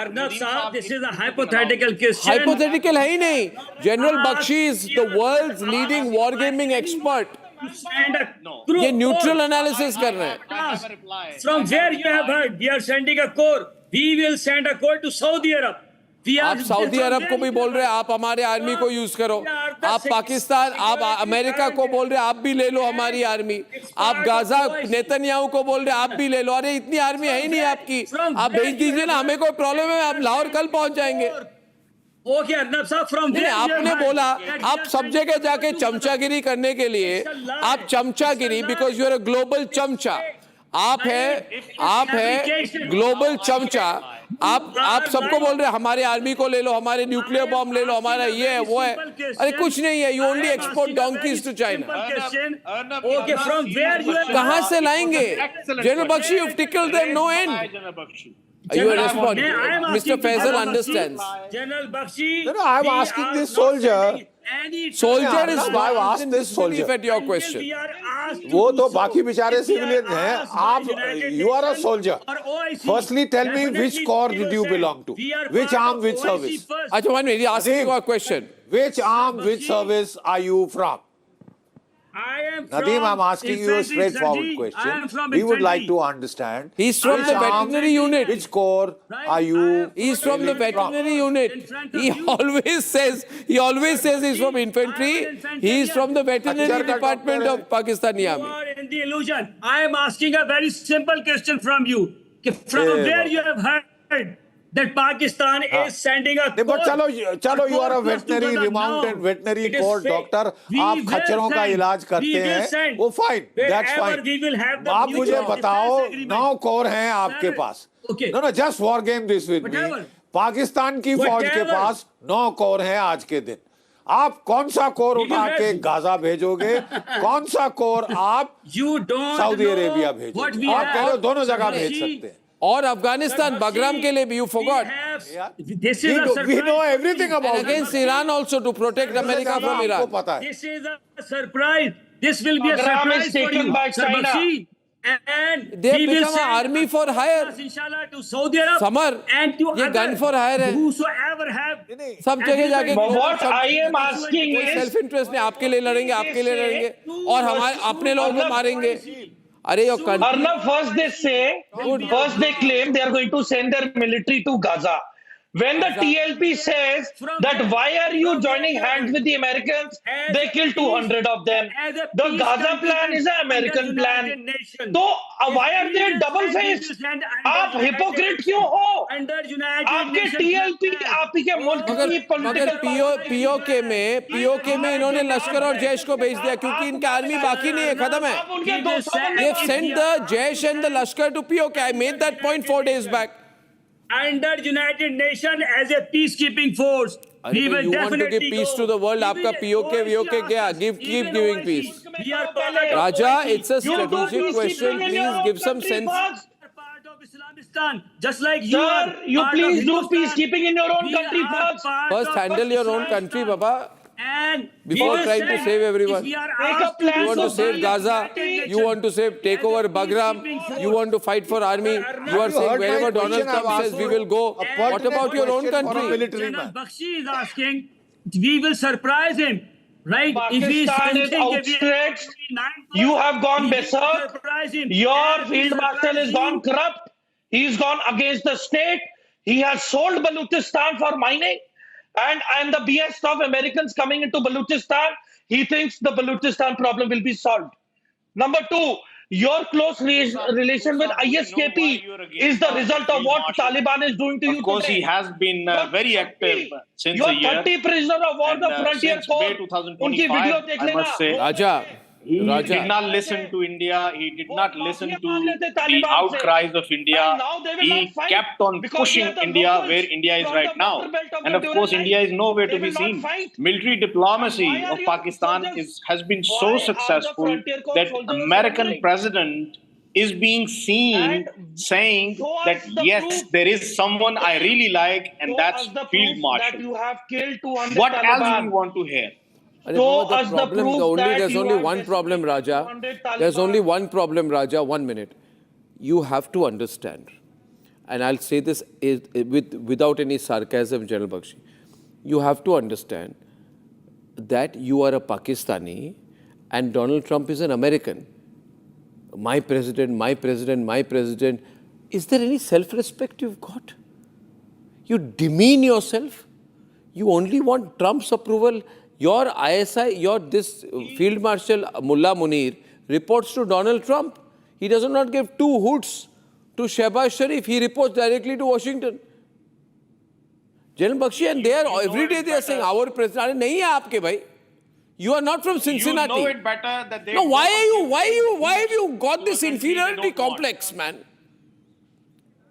Arnab Saab, this is a hypothetical question. Hypothetical है ही नहीं. General Bakshi is the world's leading wargaming expert. ये neutral analysis कर रहे हैं. From where you have heard, we are sending a corps. We will send a corps to Saudi Arab. आप Saudi अरब को भी बोल रहे हैं आप हमारे आर्मी को यूज करो. आप पाकिस्तान, आप अमेरिका को बोल रहे हैं आप भी ले लो हमारी आर्मी. आप गाजा नेतन्याहू को बोल रहे हैं आप भी ले लो. अरे इतनी आर्मी है ही नहीं आपकी. आप भेज दीजिए ना, हमें कोई प्रॉब्लम है, आप लाहौर कल पहुंच जाएंगे. Okay, Arnab Saab, from where आपने बोला आप सब जगह जाके चमचागिरी करने के लिए, आप चमचागिरी because you are a global chamcha. आप है ग्लोबल चमचा. आप सबको बोल रहे हैं हमारे आर्मी को ले लो, हमारे न्यूक्लियर बॉम्ब ले लो, हमारा ये है वो है. अरे कुछ नहीं है. You only export donkeys to China. Okay, from where you have... कहाँ से लाएंगे? General Bakshi, you've tickled them no end. You are responding. Mr. Faisal understands. General Bakshi... No, I'm asking this soldier. Soldier is why I've asked this soldier. at your question. वो तो बाकी बेचारे civilian हैं. आप, you are a soldier. Firstly, tell me which corps did you belong to? Which arm, which service? अच्छा, one minute. Asking you a question. Which arm, which service are you from? Nadeem, I'm asking you a straightforward question. We would like to understand. He's from the veterinary unit. Which corps are you? He's from the veterinary unit. He always says he's from infantry. He's from the veterinary department of Pakistani army. You are in the illusion. I am asking a very simple question from you. From where you have heard that Pakistan is sending a corps. But chalo, you are a veterinary, renowned veterinary court doctor. आप खच्चरों का इलाज करते हैं. वो fine, that's fine. आप मुझे बताओ 9 corps हैं आपके पास. No, just war game this with me. Pakistan की फौज के पास 9 corps हैं आज के दिन. आप कौन सा कोर उठा के गाजा भेजोगे? कौन सा कोर आप सऊदी अरेबिया भेजोगे? आप कह रहे हो दोनों जगह भेज सकते हैं. और अफगानिस्तान बगराम के लिए भी you forgot. We know everything about and against Iran also to protect America from Iran. This is a surprise. This will be a surprise for you, Sarbakshi. And they have become an army for hire. Inshallah to Saudi Arab. Samar, and to ये gun for hire है. Whosoever have. सब जगह जाके. What I am asking is. Self interest ने आपके लिए लड़ेंगे, आपके लिए लड़ेंगे, और हमारे अपने लोगों को मारेंगे. Arnab, first they claim they are going to send their military to Gaza. When the TLP says that why are you joining hands with the Americans, they kill 200 of them. The Gaza plan is an American plan. So why are they double-faced? आप hypocrite क्यों हो? आपके TLP आपके मुल्क की political POK में इन्होंने लश्कर और जैश को भेज दिया क्योंकि इनका आर्मी बाकी नहीं है, खत्म है. They've sent the Jaish and the Lashkar to POK. I made that point 4 days back. Under United Nations as a peacekeeping force. We will you want to give peace to the world. आपका POK क्या? Keep giving peace. Raja, it's a strategic question. Please give some sense. Part of Islamistan, just like you. Sir, you please do peacekeeping in your own country first. First, handle your own country, Baba. And before trying to save everyone, you want to save Gaza, you want to take over Bagram, you want to fight for army, you are saying wherever Donald Trump says we will go. What about your own country? General Bakshi is asking, we will surprise him, right? Pakistan is outstretched, you have gone berserk, your field marshal has gone corrupt, he's gone against the state, he has sold Balochistan for mining. And the BS of Americans coming into Balochistan, he thinks the Balochistan problem will be solved. Number 2, your close relation with ISKP is the result of what Taliban is doing to you today. Of course, he has been very active since a year. Your 30 prisoners of war, the frontier force, unki video dekh I must say, Raja. He did not listen to India. He did not listen to the outcries of India. He kept on pushing India where India is right now. And of course, India is nowhere to be seen. Military diplomacy of Pakistan has been so successful that American president is being seen saying that yes, there is someone I really like, and that's Field Marshal. That you have killed 200 What Taliban. else do you want to hear? There's only one problem, Raja. There's only one problem, Raja. 1 minute. You have to understand, and I'll say this without any sarcasm, General Bakshi. You have to understand that you are a Pakistani and Donald Trump is an American. My president, my president, my president. Is there any self-respect you've got? You demean yourself. You only want Trump's approval. Your ISI, this Field Marshal Mullah Munir reports to Donald Trump. He does not give two hoots to Shehbaz Sharif. He reports directly to Washington. General Bakshi, and every day they are saying, our president, nahi hai aapke bhai. You are not from Cincinnati. You know it better that they... No, why have you got this inferiority complex, man?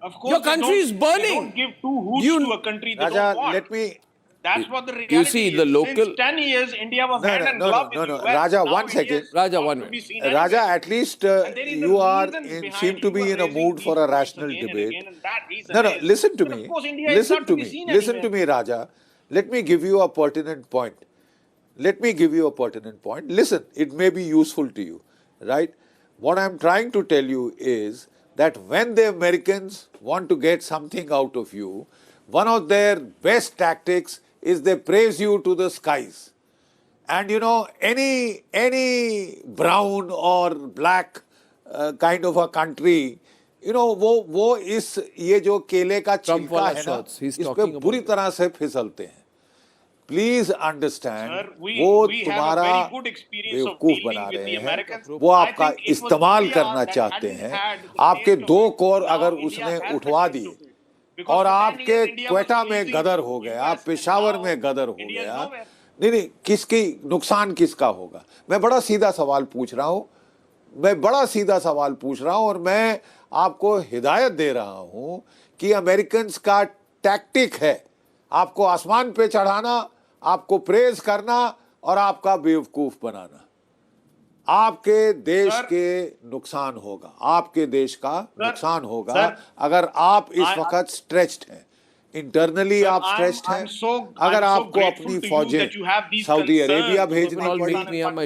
Of course, your country is burning. They don't give two hoots to a country they Raja, don't want. let me... That's what the reality You see, the local... Since 10 years, India was hand and glove with the US. Raja, Now 1 second. Raja, 1 minute. Raja, at least you seem to be in a mood for a rational debate. No, listen to me. Listen to me, Raja. Let me give you a pertinent point. Listen, it may be useful to you, right? What I'm trying to tell you is that when the Americans want to get something out of you, one of their best tactics is they praise you to the skies. And you know, any brown or black kind of a country, you know, वो ये जो केले का छिलका है ना, इस पे बुरी तरह से फिसलते हैं. Please understand, वो तुम्हारा बेवकूफ बना रहे हैं, वो आपका इस्तेमाल करना चाहते हैं. आपके 2 कोर अगर उसने उठवा दिए और आपके क्वेटा में गदर हो गया, पेशावर में गदर हो गया, नहीं, किसकी नुकसान किसका होगा? मैं बड़ा सीधा सवाल पूछ रहा हूँ और मैं आपको हिदायत दे रहा हूँ कि अमेरिकन्स का टैक्टिक है आपको आसमान पे चढ़ाना, आपको प्रेज करना और आपका बेवकूफ बनाना. आपके देश के नुकसान होगा, आपके देश का नुकसान होगा अगर आप इस वक्त स्ट्रेच्ड हैं. इंटरनली आप स्ट्रेच्ड हैं. अगर आपको अपनी फौजें सऊदी अरेबिया भेजनी पड़ी,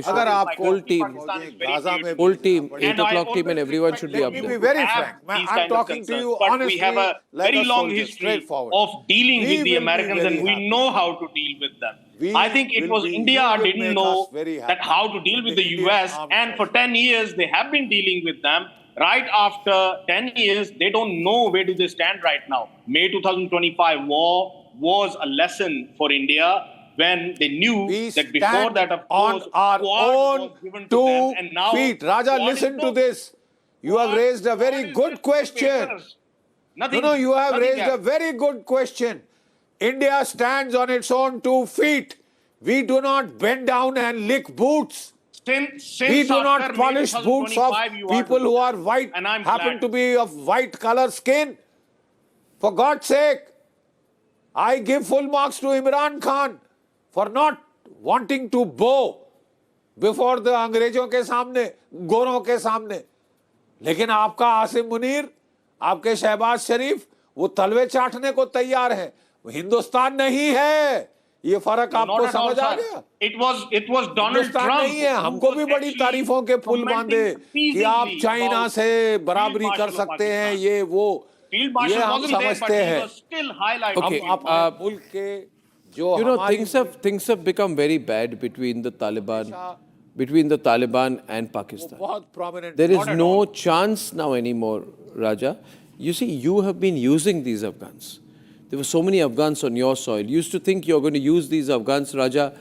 अगर आपको गाजा में full team, 8 o'clock team and everyone should be up there. Be very frank. I'm talking to you honestly. We have a very long history of dealing with the Americans and we know how to deal with them. I think it was India didn't know that how to deal with the US, and for 10 years they have been dealing with them. Right after 10 years, they don't know where do they stand right now. May 2025 war was a lesson for India when they knew that before that, of course, on our own 2 feet. Raja, listen to this. You have raised a very good question. You have raised a very good question. India stands on its own 2 feet. We do not bend down and lick boots. We do not polish boots of people who are white, happen to be of white color skin. For God's sake, I give full marks to Imran Khan for not wanting to bow before the अंग्रेजों के सामने, गोरों के सामने. लेकिन आपका आसिम मुनीर, आपके शहबाज शरीफ, वो तलवे चाटने को तैयार है. हिंदुस्तान नहीं है. ये फर्क आपको समझ आ गया? It was Donald Trump. नहीं है. हमको भी बड़ी तारीफों के पुल बांधे कि आप चाइना से बराबरी कर सकते हैं, ये वो, ये हम समझते हैं. Okay, मुल्क के जो you know, things have become very bad between the Taliban and Pakistan. There is no chance now anymore, Raja. You see, you have been using these Afghans. There were so many Afghans on your soil. You used to think you're going to use these Afghans, Raja,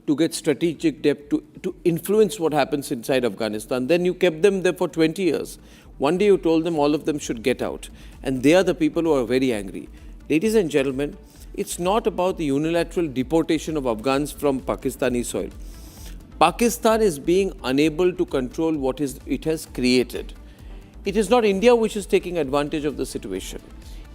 to get strategic depth, to influence what happens inside Afghanistan. Then you kept them there for 20 years. One day you told them all of them should get out. And they are the people who are very angry. Ladies and gentlemen, it's not about the unilateral deportation of Afghans from Pakistani soil. Pakistan is being unable to control what it has created. It is not India which is taking advantage of the situation.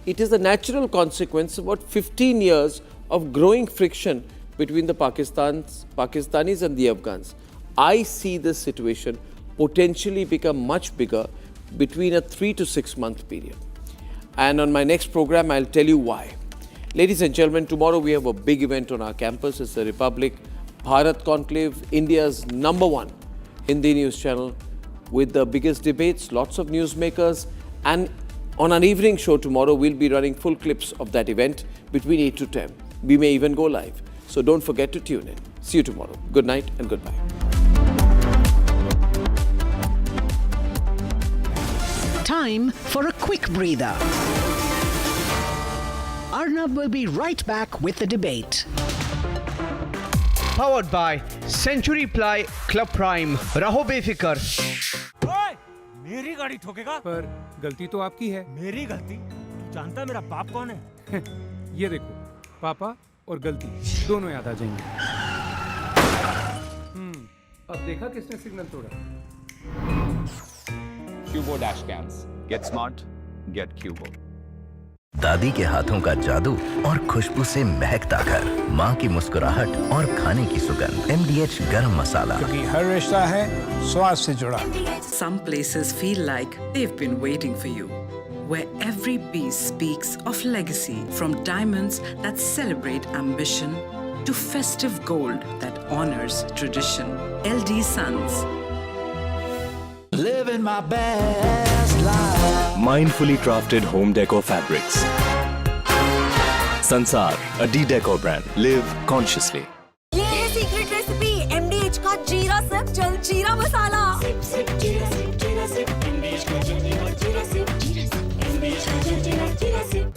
It is the natural consequence of about 15 years of growing friction between the Pakistanis and the Afghans. I see this situation potentially become much bigger between a 3 to 6 month period. And on my next program, I'll tell you why. Ladies and gentlemen, tomorrow we have a big event on our campus. It's the Republic Bharat Conclave, India's #1 Hindi news channel, with the biggest debates, lots of newsmakers, and on an evening show tomorrow, we'll be running full clips of that event between 8 to 10. We may even go live. So don't forget to tune in. See you tomorrow. Good night and goodbye. Time for a quick breather. Arnab will be right back with the debate. Powered by Century Ply Club Prime. Raho befikar. मेरी गाड़ी ठोकेगा? पर गलती तो आपकी है। मेरी गलती? तू जानता है मेरा बाप कौन है? ये देखो, पापा और गलती दोनों याद आ जाएंगे। अब देखा किसने सिग्नल तोड़ा? Cubo dash cams. Get smart, get Cubo. दादी के हाथों का जादू और खुशबू से महकता घर, माँ की मुस्कुराहट और खाने की सुगंध। MDH गरम मसाला, क्योंकि हर रिश्ता है स्वाद से जुड़ा। Some places feel like they've been waiting for you, where every piece speaks of legacy, from diamonds that celebrate ambition to festive gold that honors tradition. LD Sons. Living my best life. Mindfully crafted home decor fabrics. Sansar, a D-Decor brand. Live consciously. ये है secret recipe MDH का जीरा SIP जल जीरा मसाला। SIP SIP जीरा SIP जीरा SIP MDH का जल जीरा जीरा सिप MDH का जल जीरा जीरा सिप।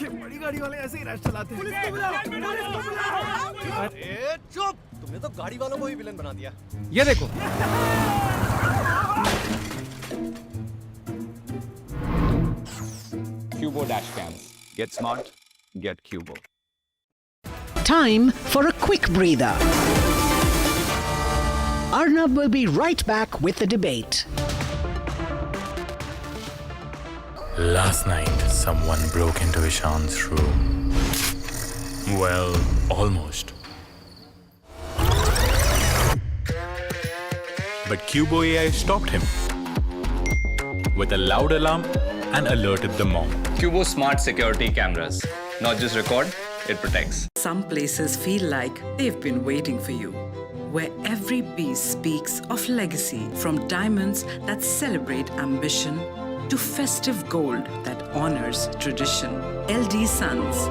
ये बड़ी गाड़ी वाले ऐसे ही रैश चलाते हैं। पुलिस को बुलाओ। अरे चुप! तुमने तो गाड़ी वालों को ही विलन बना दिया। ये देखो। Cubo dash cams. Get smart, get Cubo. Time for a quick breather. Arnab will be right back with the debate. Last night, someone broke into Ishan's room. Well, almost. But Cubo AI stopped him with a loud alarm and alerted the mom. Cubo smart security cameras. Not just record, it protects. Some places feel like they've been waiting for you, where every piece speaks of legacy, from diamonds that celebrate ambition to festive gold that honors tradition. LD Sons.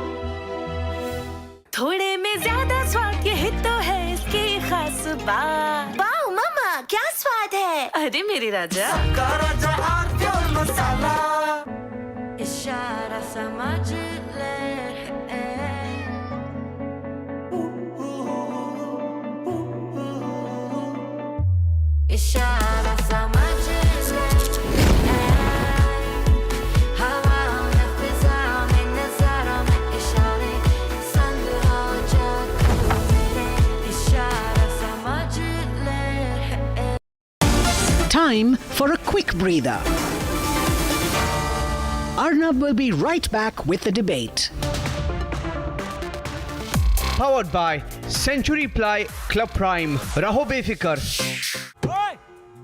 थोड़े में ज्यादा स्वाद ये हित तो है इसकी खास बात। वाओ मामा क्या स्वाद है? अरे मेरे राजा। सबका राजा और प्योर मसाला। इशारा समझ ले। इशारा समझ Time for a quick breather. Arnab will be right back with the debate. Powered by Century Ply Club Prime. Raho befikar.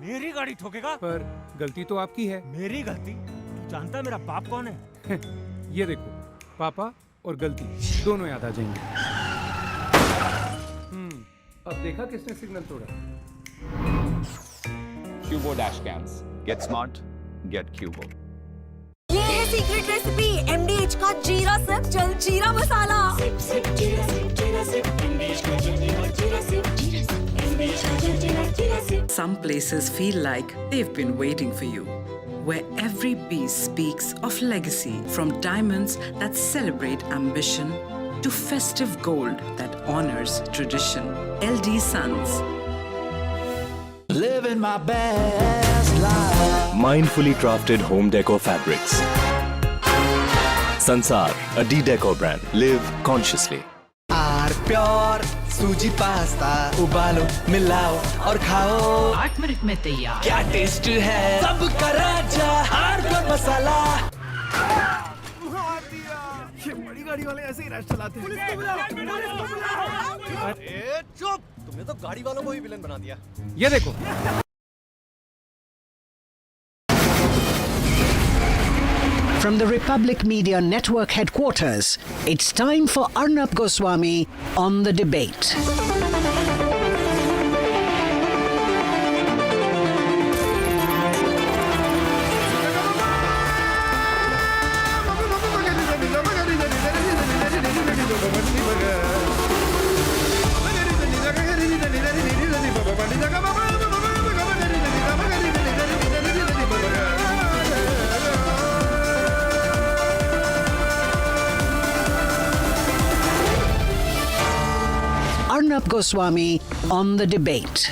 मेरी गाड़ी ठोकेगा? पर गलती तो आपकी है। मेरी गलती? तू जानता है मेरा बाप कौन है? ये देखो, पापा और गलती दोनों याद आ जाएंगे। अब देखा किसने सिग्नल तोड़ा? Cubo dash cams. Get smart, get Cubo. ये है सीक्रेट रेसिपी MDH का जीरा सिप जल जीरा मसाला। सिप सिप जीरा सिप जीरा सिप MDH का जल जीरा सिप MDH का जल जीरा SIP. Some places feel like they've been waiting for you, where every piece speaks of legacy, from diamonds that celebrate ambition to festive gold that honors tradition. LD Sons. Living my best life. Mindfully crafted home decor fabrics. Sansar, a D-Decor brand. Live consciously. Our pure सूजी pasta उबालो मिलाओ और खाओ 8 minute में तैयार। क्या test है सबका राजा हार्डकोर मसाला। ये बड़ी गाड़ी वाले ऐसे ही रैश चलाते हैं। पुलिस को बुलाओ। अरे चुप! तुमने तो गाड़ी वालों को ही विलन बना दिया। ये देखो। From the Republic Media Network headquarters, it's time for Arnab Goswami on the debate. Arnab Goswami on the debate.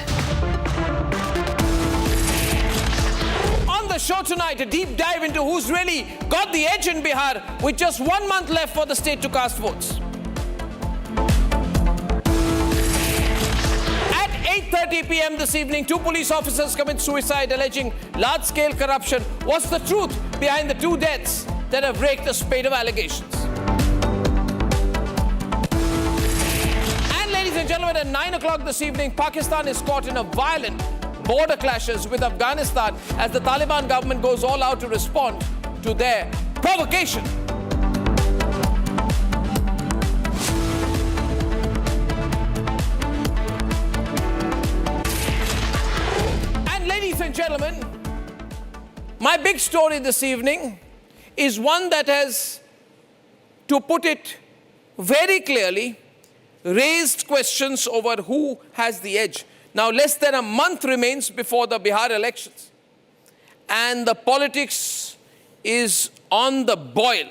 On the show tonight, a deep dive into who's really got the edge in Bihar with just 1 month left for the state to cast votes. At 8:30 p.m. this evening, 2 police officers commit suicide alleging large-scale corruption. What's the truth behind the 2 deaths that have raked a spate of allegations? Ladies and gentlemen, at 9 o'clock this evening, Pakistan is caught in a violent border clashes with Afghanistan as the Taliban government goes all out to respond to their provocation. And ladies and gentlemen, my big story this evening is one that has, to put it very clearly, raised questions over who has the edge. Now, less than a month remains before the Bihar elections, and the politics is on the boil.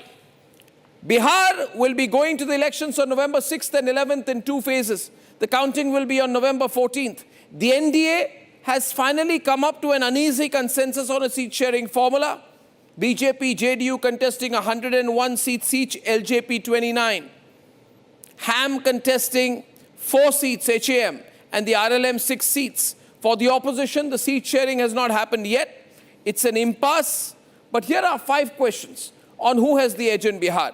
Bihar will be going to the elections on November 6th and 11th in 2 phases. The counting will be on November 14th. The NDA has finally come up to an uneasy consensus on a seat-sharing formula. BJP, JDU contesting 101 seats each, LJP 29. HAM contesting 4 seats, HAM, and the RLM 6 seats. For the opposition, the seat sharing has not happened yet. It's an impasse. But here are 5 questions on who has the edge in Bihar.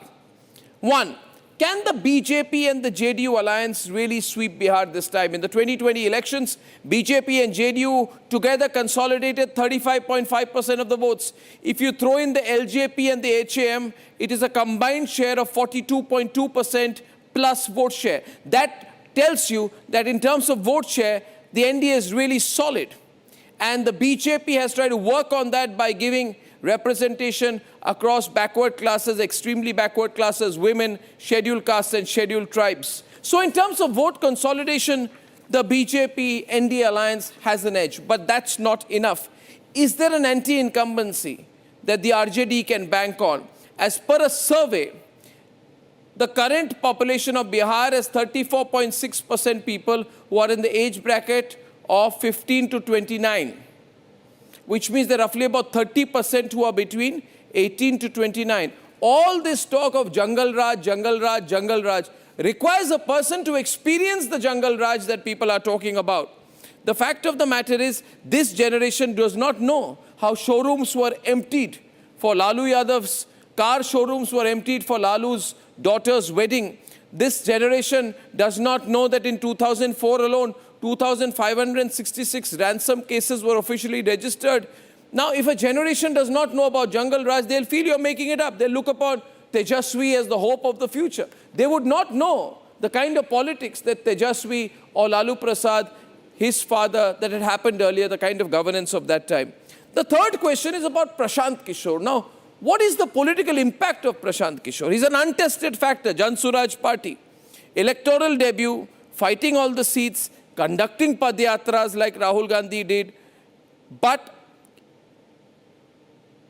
1, can the BJP and the JDU alliance really sweep Bihar this time? In the 2020 elections, BJP and JDU together consolidated 35.5% of the votes. If you throw in the LJP and the HAM, it is a combined share of 42.2% plus vote share. That tells you that in terms of vote share, the NDA is really solid. And the BJP has tried to work on that by giving representation across backward classes, extremely backward classes, women, scheduled castes and scheduled tribes. So in terms of vote consolidation, the BJP NDA alliance has an edge, but that's not enough. Is there an anti-incumbency that the RJD can bank on? As per a survey, the current population of Bihar has 34.6% people who are in the age bracket of 15 to 29, which means there are roughly about 30% who are between 18 to 29. All this talk of Jungle Raj, Jungle Raj, Jungle Raj requires a person to experience the Jungle Raj that people are talking about. The fact of the matter is, this generation does not know how showrooms were emptied for Lalu Yadav's car, showrooms were emptied for Lalu's daughter's wedding. This generation does not know that in 2004 alone, 2,566 ransom cases were officially registered. Now, if a generation does not know about Jungle Raj, they'll feel you're making it up. They'll look upon Tejaswi as the hope of the future. They would not know the kind of politics that Tejaswi or Lalu Prasad, his father, that had happened earlier, the kind of governance of that time. The third question is about Prashant Kishore. Now, what is the political impact of Prashant Kishore? He's an untested factor, Jan Suraj Party. Electoral debut, fighting all the seats, conducting padyatras like Rahul Gandhi did. But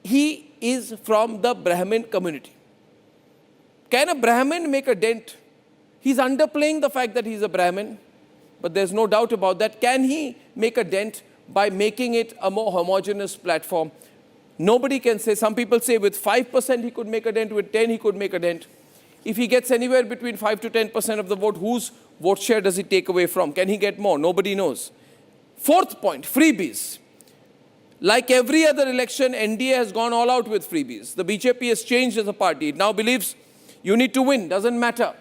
he is from the Brahmin community. Can a Brahmin make a dent? He's underplaying the fact that he's a Brahmin, but there's no doubt about that. Can he make a dent by making it a more homogeneous platform? Nobody can say. Some people say with 5% he could make a dent, with 10 he could make a dent. If he gets anywhere between 5 to 10% of the vote, whose vote share does he take away from? Can he get more? Nobody knows. 4th point, freebies. Like every other election, NDA has gone all out with freebies. The BJP has changed as a party. It now believes you need to win, doesn't matter.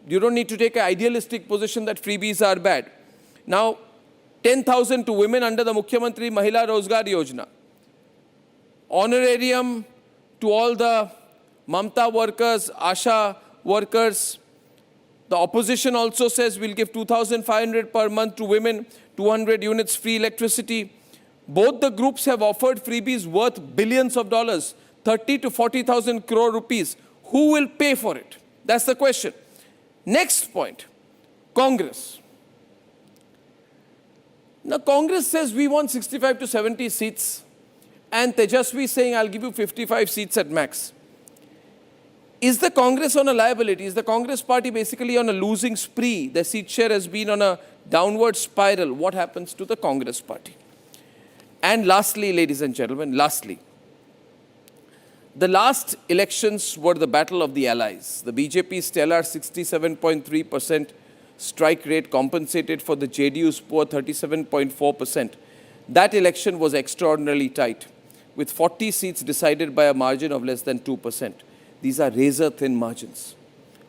You don't need to take an idealistic position that freebies are bad. Now, 10,000 to women under the Mukhyamantri Mahila Rozgar Yojana. Honorarium to all the Mamta workers, Asha workers. The opposition also says we'll give 2,500 per month to women, 200 units free electricity. Both the groups have offered freebies worth billions of dollars, 30 to 40,000 crore rupees. Who will pay for it? That's the question. Next point, Congress. Now, Congress says we want 65 to 70 seats, and Tejasvi saying, I'll give you 55 seats at max. Is the Congress on a liability? Is the Congress party basically on a losing spree? The seat share has been on a downward spiral. What happens to the Congress party? And lastly, ladies and gentlemen, the last elections were the battle of the allies. The BJP's stellar 67.3% strike rate compensated for the JDU's poor 37.4%. That election was extraordinarily tight, with 40 seats decided by a margin of less than 2%. These are razor-thin margins.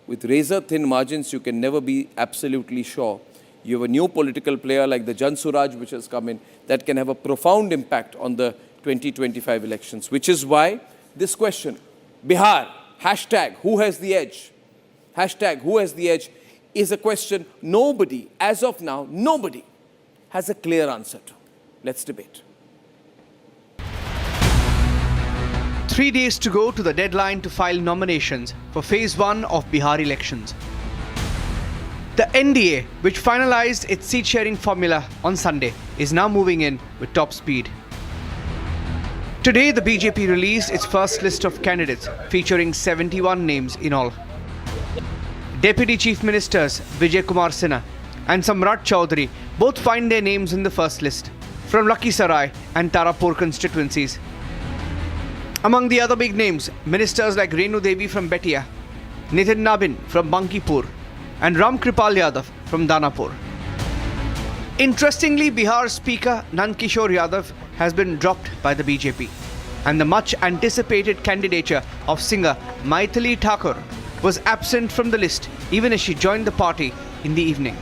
With razor-thin margins, you can never be absolutely sure. You have a new political player like the Jan Suraj, which has come in, that can have a profound impact on the 2025 elections, which is why this question, Bihar, hashtag, who has the edge? Hashtag, who has the edge? Is a question nobody, as of now, nobody has a clear answer to. Let's debate. 3 days to go to the deadline to file nominations for Phase 1 of Bihar elections. The NDA, which finalized its seat-sharing formula on Sunday, is now moving in with top speed. Today, the BJP released its first list of candidates, featuring 71 names in all. Deputy Chief Ministers Vijay Kumar Sinha and Samrat Chaudhary both find their names in the first list, from Lakhisarai and Tarapur constituencies. Among the other big names, ministers like Renu Devi from Betia, Nitin Nabin from Bankipur, and Ram Kripal Yadav from Danapur. Interestingly, Bihar Speaker Nand Kishore Yadav has been dropped by the BJP, and the much anticipated candidature of singer Maithili Thakur was absent from the list even as she joined the party in the evening.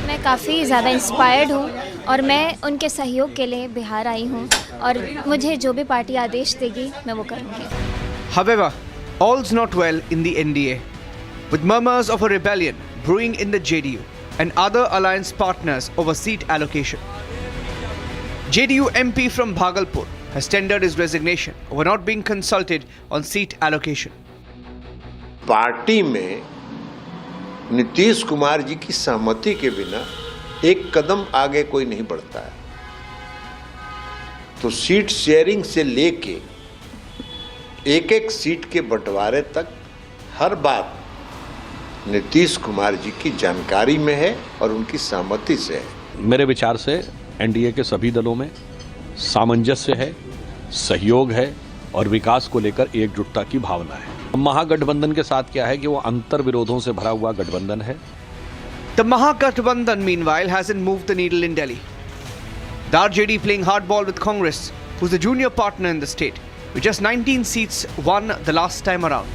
मैं काफ़ी ज़्यादा inspired हूँ और मैं उनके सहयोग के लिए बिहार आई हूँ और मुझे जो भी पार्टी आदेश देगी मैं वो करूँगी. However, all's not well in the NDA, with murmurs of a rebellion brewing in the JDU and other alliance partners over seat allocation. JDU MP from Bhagalpur has tendered his resignation over not being consulted on seat allocation. Party में नीतीश कुमार जी की सहमति के बिना एक कदम आगे कोई नहीं बढ़ता है. तो सीट शेयरिंग से लेके एक एक सीट के बंटवारे तक हर बात नीतीश कुमार जी की जानकारी में है और उनकी सहमति से है. मेरे विचार से एनडीए के सभी दलों में सामंजस्य है, सहयोग है और विकास को लेकर एकजुटता की भावना है. महागठबंधन के साथ क्या है कि वो अंतर विरोधों से भरा हुआ गठबंधन है. The Mahagठबंधन meanwhile hasn't moved the needle in Delhi. The RJD playing hardball with Congress, who's the junior partner in the state, with just 19 seats won the last time around.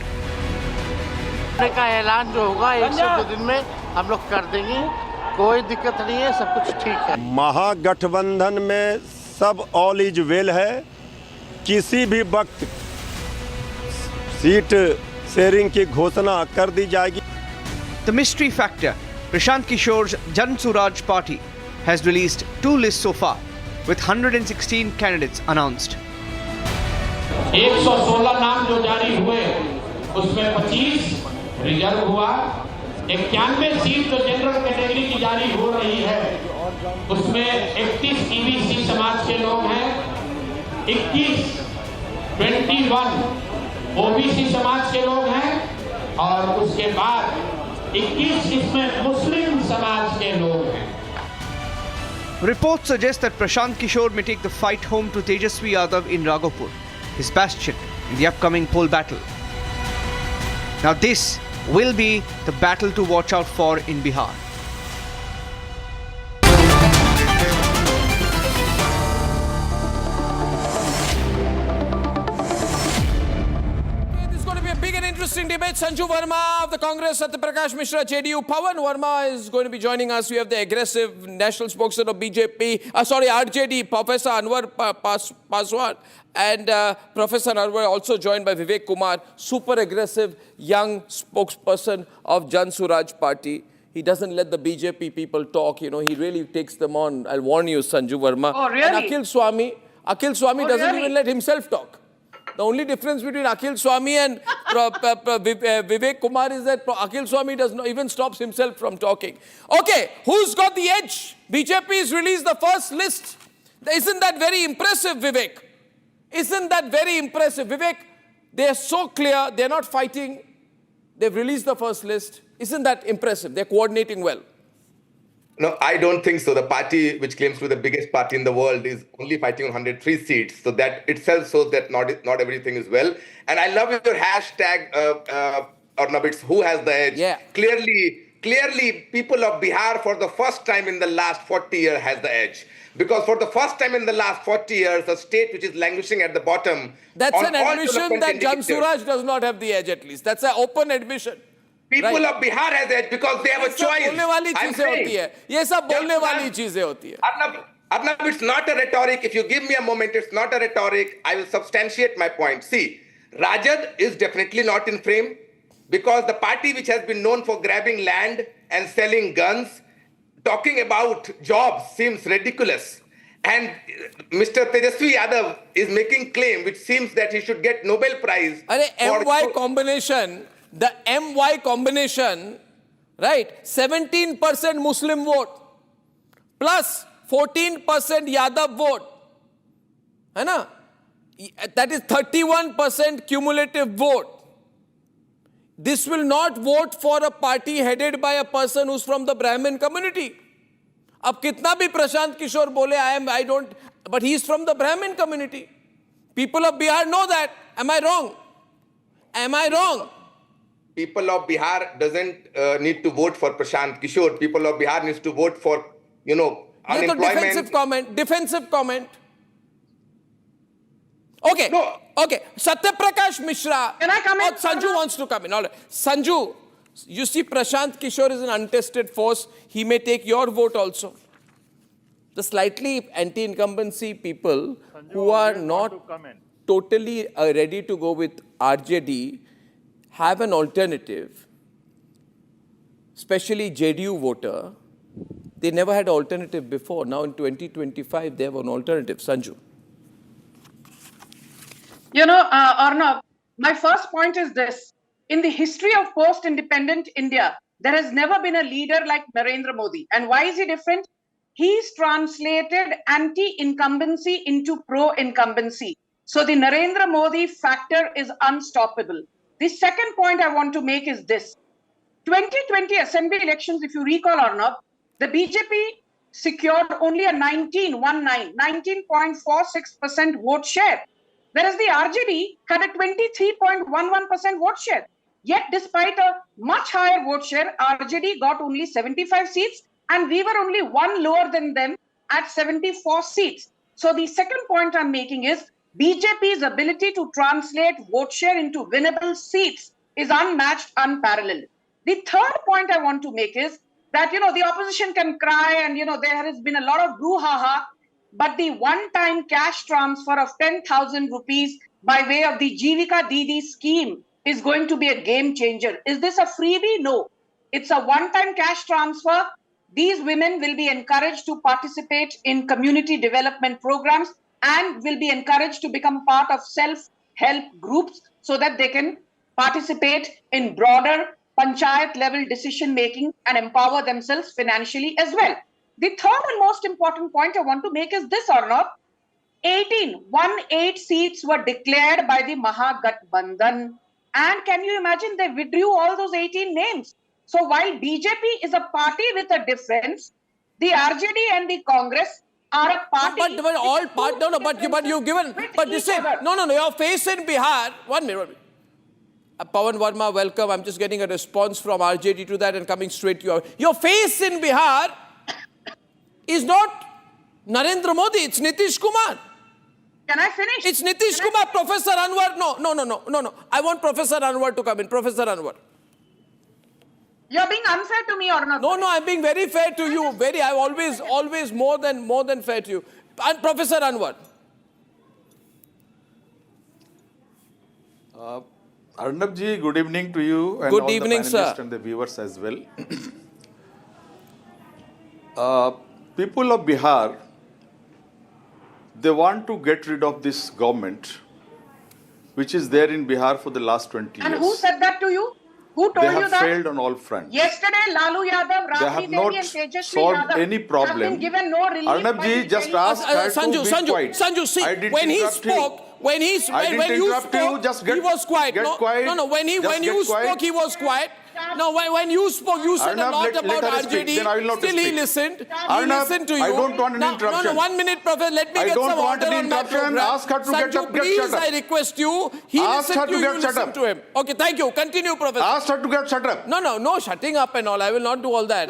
का ऐलान जो होगा 102 दिन में हम लोग कर देंगे, कोई दिक्कत नहीं है, सब कुछ ठीक है. महागठबंधन में सब ऑल इज वेल है. किसी भी वक्त सीट शेयरिंग की घोषणा कर दी जाएगी. The mystery factor, Prashant Kishore's Jan Suraj party has released 2 lists so far, with 116 candidates announced. 116 नाम जो जारी हुए, उसमें 25 रिजर्व हुआ, 91 सीट जो जनरल कैटेगरी की जारी हो रही है, उसमें 31 ईबीसी समाज के लोग हैं, 21 ओबीसी समाज के लोग हैं और उसके बाद 21 इसमें मुस्लिम समाज के लोग हैं. Reports suggest that Prashant Kishore may take the fight home to Tejasvi Yadav in Raghopur, his bastion in the upcoming poll battle. Now this will be the battle to watch out for in Bihar. interesting debate. Sanju Verma of the Congress, Satyaprakash Mishra, JDU. Pawan Verma is going to be joining us. We have the aggressive national spokesman of BJP, RJD, Professor Anwar Paswan, and Professor Anwar also joined by Vivek Kumar, super aggressive young spokesperson of Jan Suraj Party. He doesn't let the BJP people talk, you know, he really takes them on. I'll warn you, Sanju Verma. Oh, really? And Akhil Swami doesn't even let himself talk. The only difference between Akhil Swami and Vivek Kumar is that Akhil Swami does not even stops himself from talking. Okay, who's got the edge? BJP has released the first list. Isn't that very impressive, Vivek? Isn't that very impressive? Vivek, they are so clear, they're not fighting. They've released the first list. Isn't that impressive? They're coordinating well. No, I don't think so. The party which claims to be the biggest party in the world is only fighting on 103 seats. So that itself shows that not everything is well. And I love your hashtag, Arnab, it's who has the edge. Yeah. Clearly, people of Bihar for the first time in the last 40 years has the edge. Because for the first time in the last 40 years, a state which is languishing at the bottom. That's an admission that Jan Suraj does not have the edge at least. That's an open admission. People of Bihar has edge because they have a choice. I'm saying. ये सब बोलने वाली चीजें होती है. Arnab, it's not a rhetoric. If you give me a moment, it's not a rhetoric. I will substantiate my point. See, Rajad is definitely not in frame because the party which has been known for grabbing land and selling guns, talking about jobs seems ridiculous. And Mr. Tejasvi Yadav is making claim which seems that he should get Nobel Prize. MY combination, the MY combination, right? 17% Muslim vote plus 14% Yadav vote. है ना? That is 31% cumulative vote. This will not vote for a party headed by a person who's from the Brahmin community. अब कितना भी प्रशांत किशोर बोले, I don't, but he's from the Brahmin community. People of Bihar know that. Am I wrong? Am I wrong? People of Bihar doesn't need to vote for Prashant Kishore. People of Bihar needs to vote for, unemployment. Defensive comment. Okay. No. Okay. Satyaprakash Mishra. Can I come in? Sanju wants to come in. All right. Sanju, you see Prashant Kishore is an untested force. He may take your vote also. The slightly anti-incumbency people who are not totally ready to go with RJD have an alternative, especially JDU voter. They never had an alternative before. Now in 2025, they have an alternative. Sanju. Arnab, my first point is this. In the history of post-independent India, there has never been a leader like Narendra Modi. And why is he different? He's translated anti-incumbency into pro-incumbency. So the Narendra Modi factor is unstoppable. The second point I want to make is this. 2020 assembly elections, if you recall, Arnab, the BJP secured only a 19.46% vote share, whereas the RJD had a 23.11% vote share. Yet, despite a much higher vote share, RJD got only 75 seats, and we were only one lower than them at 74 seats. So the second point I'm making is BJP's ability to translate vote share into winnable seats is unmatched, unparalleled. The third point I want to make is that, the opposition can cry and, there has been a lot of brouhaha, but the one-time cash transfer of 10,000 rupees by way of the Jivika Didi scheme is going to be a game changer. Is this a freebie? No. It's a one-time cash transfer. These women will be encouraged to participate in community development programs and will be encouraged to become part of self-help groups so that they can participate in broader panchayat level decision making and empower themselves financially as well. The third and most important point I want to make is this, Arnab. 18 seats were declared by the Mahagathbandhan. And can you imagine they withdrew all those 18 names? So while BJP is a party with a difference, the RJD and the Congress are a party. But you've given. But you say, no, your face in Bihar. 1 minute. Pawan Verma, welcome. I'm just getting a response from RJD to that and coming straight to you. Your face in Bihar is not Narendra Modi, it's Nitish Kumar. Can I finish? It's Nitish Kumar, Professor Anwar. No. I want Professor Anwar to come in. Professor Anwar. You're being unfair to me or not? No, I'm being very fair to you. I'm always more than fair to you. And Professor Anwar. Arnab ji, good evening to you and Good all evening, the sir. panelists and the viewers as well. People of Bihar, they want to get rid of this government, which is there in Bihar for the last 20 years. And who said that to you? Who They told you have that? failed on all fronts. Yesterday, Lalu Yadav, They Rabri have Devi not and Tejashwi solved Yadav any have problem. been given no relief. Arnab by ji, the just Delhi- ask her to be quiet. Sanju, see, I didn't when he interrupt you. spoke, when you interrupt spoke, you. he was quiet. Get quiet. No, when you Just get spoke, quiet. he was quiet. No, when you spoke, you said Arnab, a lot let about her speak, RJD. then I will not Still he speak. listened. He Arnab, listened to you. I don't want an interruption. No, 1 minute, Professor. Let me I get don't some want order an on my interruption. program. Ask her to Sanju, get up, please, shut up. I request you. He Ask listened her to to you, get you shut listen up. to him. Okay, thank you. Continue, Professor. Ask her to get shut up. No, shutting up and all. I will not do all that.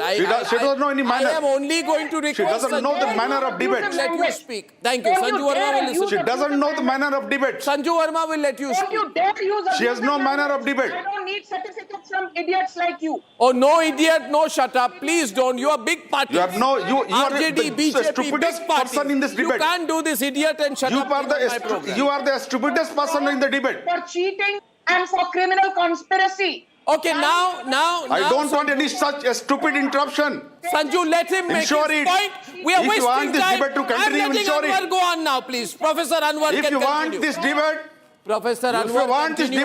She doesn't know any manner. I am only going to request. She doesn't know the manner of debate. Let you speak. Thank you. Don't Sanju you Verma dare will listen. use She doesn't know the manner of debate. Sanju Verma will let you Don't speak. you dare use She has no abusive manner of language. debate. I don't need certificates from idiots like you. Oh, no idiot, no shut up. Please don't. You are big party. You are RJD, the BJP, stupidest big parties. person in this You debate. can't do this idiot and shut You up are on my the program. you are the stupidest person in the debate. For cheating and for criminal conspiracy. Okay, now. I don't want any such a stupid interruption. Sanju, let him make his Ensure it. point. We are If you wasting want this time. debate to continue, I'm letting ensure it. Anwar go on now, please. Professor Anwar If can you want continue. this debate, Professor if Anwar, you want this continue.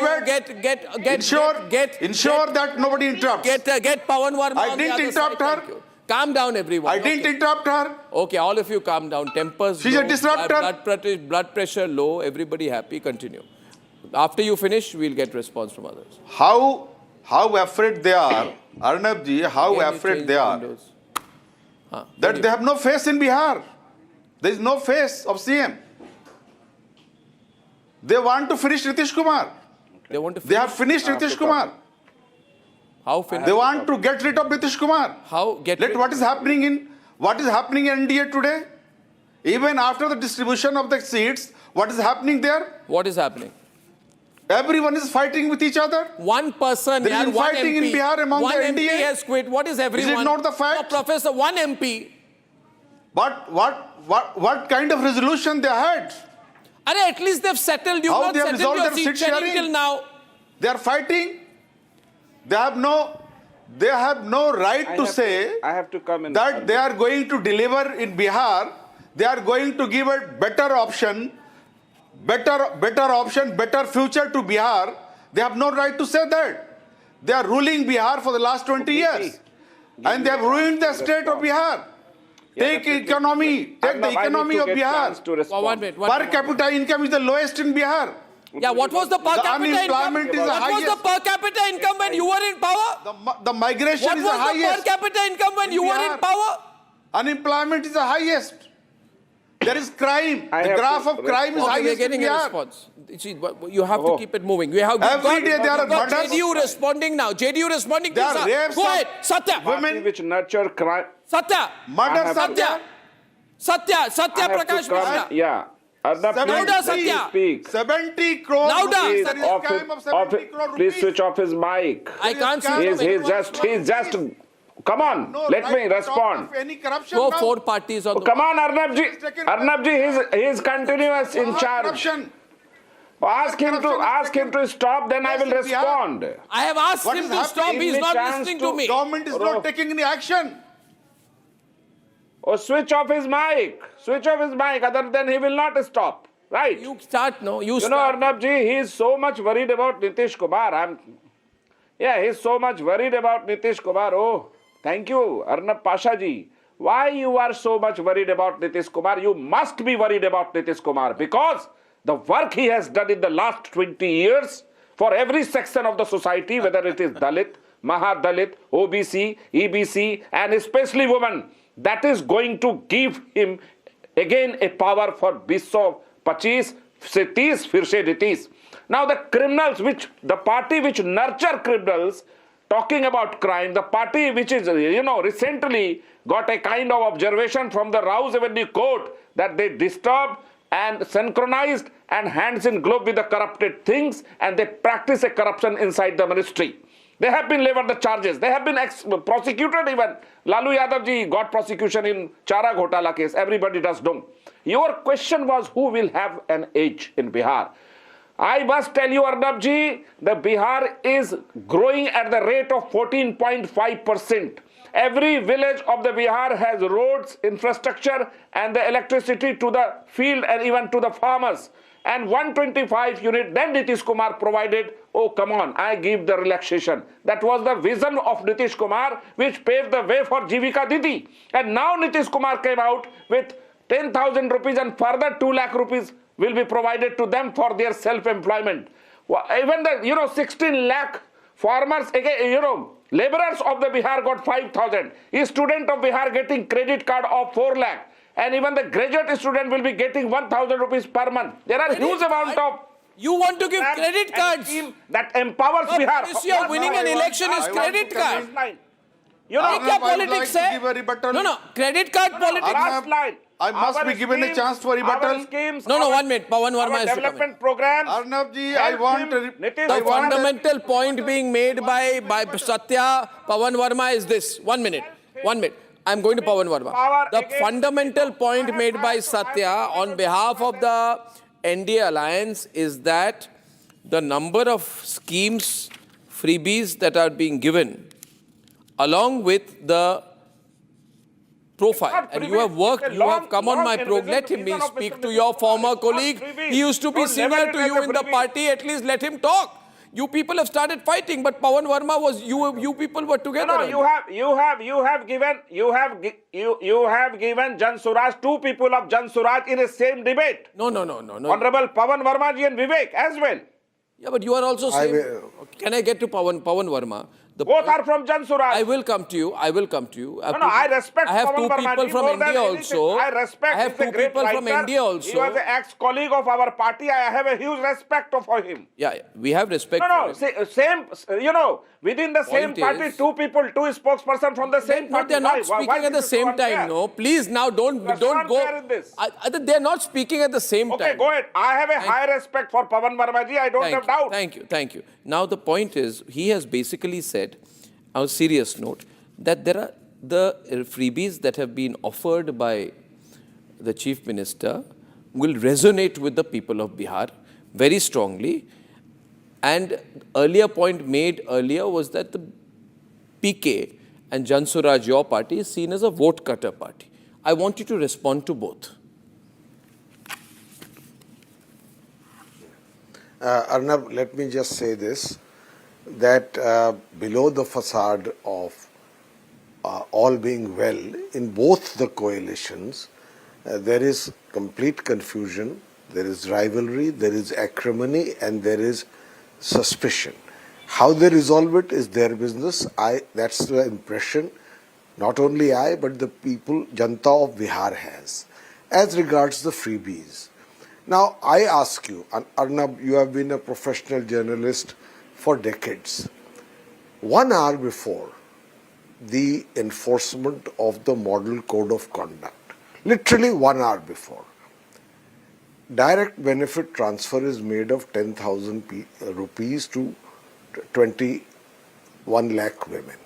debate, ensure that nobody interrupts. Get Pawan Verma I on the didn't other interrupt side. her. Thank you. Calm down, everyone. I didn't interrupt her. Okay, all of you calm down. Tempers She's low, a disruptor. blood pressure low. Everybody happy. Continue. After you finish, we'll get response from others. How afraid they are, Arnab ji, how Again, you afraid change they are windows. that they have no face in Bihar. There is no face of CM. They want to finish Nitish Kumar. They want to. They have finished Nitish Kumar. How finish? They want to get rid of Nitish Kumar. How get? Let what is happening in NDA today? Even after the distribution of the seats, what is happening there? What is happening? Everyone is fighting with each other. One person, There is one fighting MP, in Bihar among one the MP NDA. has quit. What is everyone? Is it not the fact? No, Professor, one MP. But what kind of resolution they had? At least they've settled. You've How not they have settled resolved your their seat seat sharing sharing? till now. They are fighting. They have no right to say I have to come in that they are going to deliver in Bihar. They are going to give a better option, better future to Bihar. They have no right to say that. They are ruling Bihar for the last 20 years. And they have ruined the state of Bihar. Take the economy of Bihar. One minute. Per capita income is the lowest in Bihar. Yeah, what was the per capita income? unemployment is the What was highest. the per capita income when you were in power? The migration What is the was the per highest. capita income when you were in Bihar. power? Unemployment is the highest. There is crime. I The have graph to of crime is Okay, highest we're getting in a Bihar. response. See, you have to keep it moving. We have Every day there are got murders. JDU responding now. JDU responding to There are Sa- rapes Go of ahead, Satya. Party which nurture crime. Satya. Murders are there. Satya I have to Prakash come- Mishra. Yeah. Arnab, Louder, please, Satya. speak. 70 crore Louder. rupees. Please, There is a crime of 70 crore please rupees. switch off his mic. I can't see He's- him. He's just. Come on, No let right me to talk respond. of any corruption Go now. 4 parties on the Come on, Arnab ji. taken- Arnab ji, he is continuous in What charge. corruption? Ask him to stop, then I will Yes, Bihar. respond. I have asked What him is to stop. happening? He's Give me not chance listening to- to me. Government is not taking any action. Oh, switch off his mic. Switch off his mic. Other than he will not stop. Right? You start, no? You You know, start. Arnab ji, he is so much worried about Nitish Kumar. He's so much worried about Nitish Kumar. Oh, thank you, Arnab Pasha ji. Why you are so much worried about Nitish Kumar? You must be worried about Nitish Kumar because the work he has done in the last 20 years for every section of the society, whether it is Dalit, Mahadalit, OBC, EBC, and especially women, that is going to give him again a power for 25 से 30 फिर से 30. Now the criminals, the party which nurture criminals, talking about crime, the party which is, recently got a kind of observation from the Rouse Avenue court that they disturbed and synchronized and hands in glove with the corrupted things, and they practice a corruption inside the ministry. They have been leveled the charges. They have been prosecuted even. Lalu Yadav ji got prosecution in Chara Ghotala case. Everybody does know. Your question was who will have an edge in Bihar. I must tell you, Arnab ji, the Bihar is growing at the rate of 14.5%. Every village of the Bihar has roads, infrastructure, and the electricity to the field and even to the farmers. And 125 unit, then Nitish Kumar provided, oh come on, I give the relaxation. That was the vision of Nitish Kumar, which paved the way for Jivika Didi. And now Nitish Kumar came out with 10,000 rupees and further 2 lakh rupees will be provided to them for their self-employment. Even the, 16 lakh farmers, again, laborers of the Bihar got 5,000. A student of Bihar getting credit card of 4 lakh. And even the graduate student will be getting 1,000 rupees per month. There are huge amount of... You want to give credit cards? That empowers Bihar. This year winning an election is credit card. You know, क्या politics है? No, credit card politics. Last line. I must be given a chance for rebuttal. No, 1 minute. Pawan Verma is development programs. Arnab ji, I want the fundamental point being made by Satya Pawan Verma is this. 1 minute. I'm going to Pawan Verma. The fundamental point made by Satya on behalf of the NDA alliance is that the number of schemes, freebies that are being given, along with the profile, and you have worked, you have come on my program. Let him speak to your former colleague. He used to be senior to you in the party. At least let him talk. You people have started fighting, but Pawan Verma was you people were together. No, you have given Jan Suraj, 2 people of Jan Suraj in the same debate. No. Honorable Pawan Verma ji and Vivek as well. Yeah, but you are also saying. Can I get to Pawan Verma? Both are from Jan Suraj. I will come to you. I I respect I have Pawan 2 Verma people from India also. I respect. I have 2 people from India also. He was an ex-colleague of our party. I have a huge respect for him. Yeah, we have respect for him. Same, within the same party, 2 people, 2 spokesperson from the same party. They are not speaking at the same time, no. Please now don't go. They are not speaking at the same time. Okay, go ahead. I have a high respect for Pawan Verma ji. I don't have doubt. Thank you. Now the point is, he has basically said, on a serious note, that there are the freebies that have been offered by the Chief Minister will resonate with the people of Bihar very strongly. And earlier point made earlier was that the PK and Jan Suraj, your party, is seen as a vote cutter party. I want you to respond to both. Arnab, let me just say this, that below the facade of all being well, in both the coalitions, there is complete confusion, there is rivalry, there is acrimony, and there is suspicion. How they resolve it is their business. That's the impression not only I, but the people, Janta of Bihar has. As regards the freebies. Now, I ask you, Arnab, you have been a professional journalist for decades. 1 hour before the enforcement of the Model Code of Conduct, literally 1 hour before, direct benefit transfer is made of 10,000 rupees to 21 lakh women.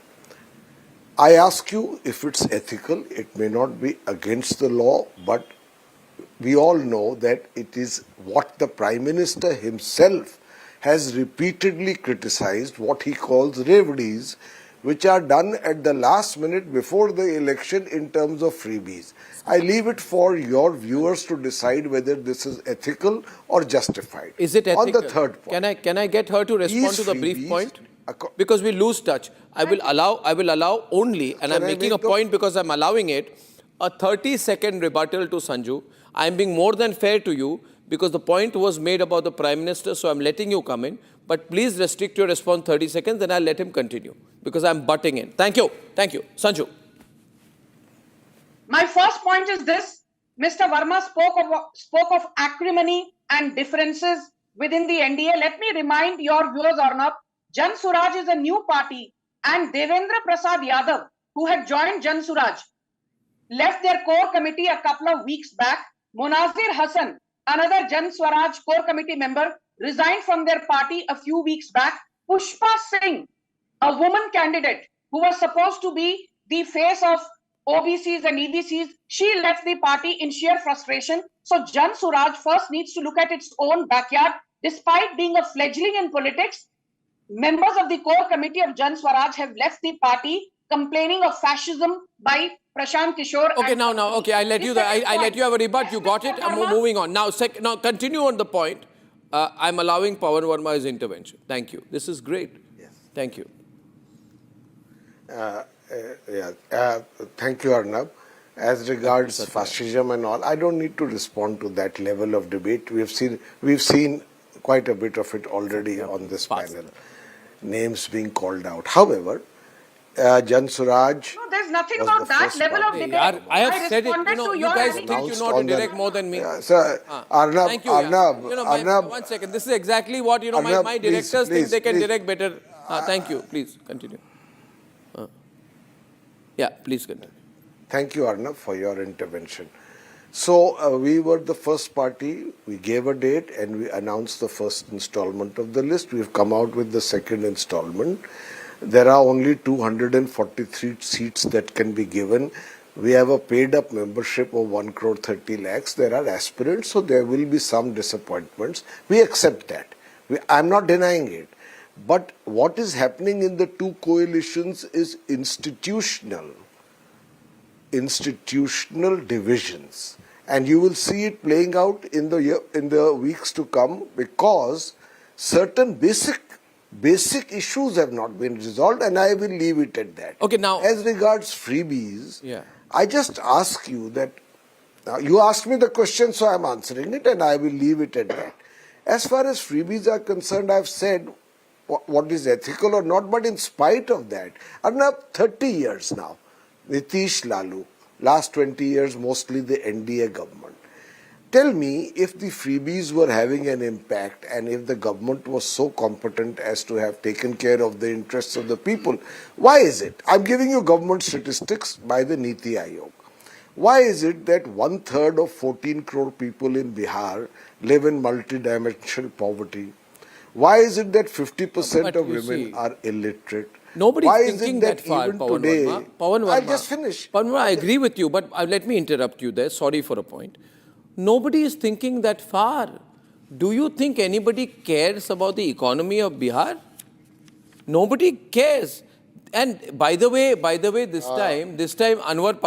I ask you if it's ethical. It may not be against the law, but we all know that it is what the Prime Minister himself has repeatedly criticized, what he calls reveries, which are done at the last minute before the election in terms of freebies. I leave it for your viewers to decide whether this is ethical or justified. Is it ethical? On the third point. Can I get her to respond to the brief point? Because we lose touch. I will allow only, and I'm making a point because I'm allowing it, a 30-second rebuttal to Sanju. I'm being more than fair to you because the point was made about the Prime Minister, so I'm letting you come in. But please restrict your response 30 seconds, then I'll let him continue because I'm butting in. Thank you. Sanju. My first point is this. Mr. Verma spoke of acrimony and differences within the NDA. Let me remind your viewers, Arnab, Jan Suraj is a new party and Devendra Prasad Yadav, who had joined Jan Suraj, left their core committee a couple of weeks back. Monazir Hassan another Jan Swaraj core committee member, resigned from their party a few weeks back. Pushpa Singh, a woman candidate who was supposed to be the face of OBCs and EBCs, she left the party in sheer frustration. So Jan Swaraj first needs to look at its own backyard. Despite being a fledgling in politics, members of the core committee of Jan Swaraj have left the party complaining of fascism by Prashant Kishore. Okay, okay, I let you have a rebut. You got it. I'm moving on. Now, continue on the point. I'm allowing Pawan Verma's intervention. Thank you. This is great. Yes. Thank you. Thank you, Arnab. As regards fascism and all, I don't need to respond to that level of debate. We've seen quite a bit of it already on this panel. Names being called out. However, Jan Swaraj. No, there's nothing about that level of debate. I have said it. You guys think you know how to direct more than me. Sir, Arnab, Thank you, Arnab. 1 second. This is exactly what Arnab, my directors think they can please. direct better. Thank you. Please continue. Yeah, please continue. Thank you, Arnab, for your intervention. So we were the first party. We gave a date and we announced the first installment of the list. We've come out with the second installment. There are only 243 seats that can be given. We have a paid up membership of 1 crore 30 lakhs. There are aspirants, so there will be some disappointments. We accept that. I'm not denying it. But what is happening in the two coalitions is institutional divisions. And you will see it playing out in the weeks to come, because certain basic issues have not been resolved, and I will leave it at that. Okay, now as regards freebies, I just ask you that, you asked me the question, so I'm answering it, and I will leave it at that. As far as freebies are concerned, I've said what is ethical or not, but in spite of that, Arnab, 30 years now, Nitish Lalu, last 20 years mostly the NDA government. Tell me, if the freebies were having an impact and if the government was so competent as to have taken care of the interests of the people, why is it? I'm giving you government statistics by the Niti Aayog. Why is it that 1/3 of 14 crore people in Bihar live in multidimensional poverty? Why is it that 50% of women are illiterate? Nobody's thinking that far, Pawan Verma. I'll just finish. Pawan Verma, I agree with you, but let me interrupt you there. Sorry for a point. Nobody is thinking that far. Do you think anybody cares about the economy of Bihar? Nobody cares. And by the way, this time Anwar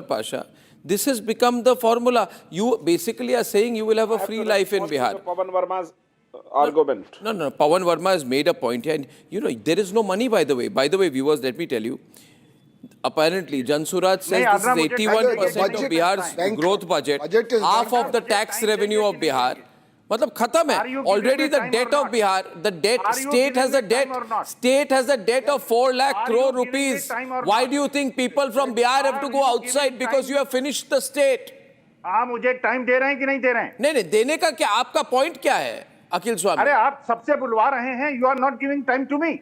Pasha, this has become the formula. You basically are saying you will have a free life in Bihar. Pawan Verma's argument. No. Pawan Verma has made a point here. And, there is no money, by the way. By the way, viewers, let me tell you. Apparently, Jan Swaraj says this is 81% of Bihar's growth budget. Half of the tax revenue of Bihar. Matlab, khatam hai. Already the debt of Bihar, state has a debt of 4 lakh crore rupees. Why do you think people from Bihar have to go outside? Because you have finished the state. आप मुझे time दे रहे हैं कि नहीं दे रहे हैं? नहीं, देने का क्या, आपका पॉइंट क्या है अखिल स्वामी? अरे आप सबसे बुलवा रहे हैं, you are not giving time to me.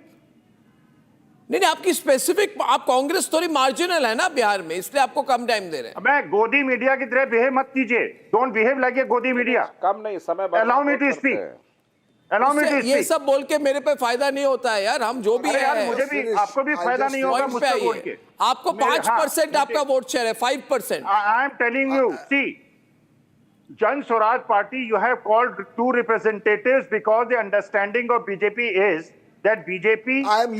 नहीं, आपकी स्पेसिफिक, आप कांग्रेस थोड़ी मार्जिनल है ना बिहार में, इसलिए आपको कम टाइम दे रहे हैं। मैं गोदी मीडिया की तरह बिहेव मत कीजिए। डोंट बिहेव लाइक ए गोदी मीडिया। कम नहीं, समय अलाउ मी टू स्पीक। ये सब बोल के मेरे पे फायदा नहीं होता है यार, हम जो भी है मुझे भी, आपको भी फायदा नहीं होगा मुझसे बोल के। आपको 5% आपका वोट शेयर है, 5%। I am telling you, see Jan Swaraj party, you have called 2 representatives because the understanding of BJP is that BJP and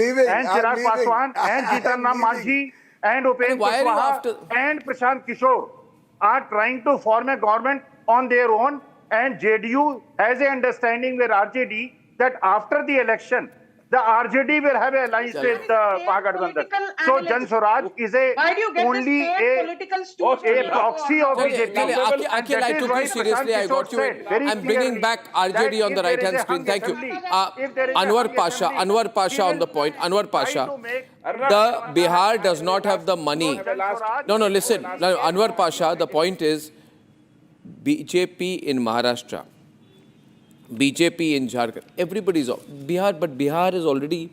Chirag Paswan and Jitan Ram Manjhi and Upen Kushwaha and Prashant Kishore are trying to form a government on their own, and JDU has an understanding with RJD that after the election, the RJD will have an alliance with Pak-Afghan. So Jan Swaraj is only a proxy of BJP. Akhil, I took you seriously. I got you. I'm bringing back RJD on the right-hand screen. Thank you. Anwar Pasha on the point. Anwar Pasha, the Bihar does not have the money. No, listen. Anwar Pasha, the point is BJP in Maharashtra, BJP in Jharkhand, everybody's off. Bihar is already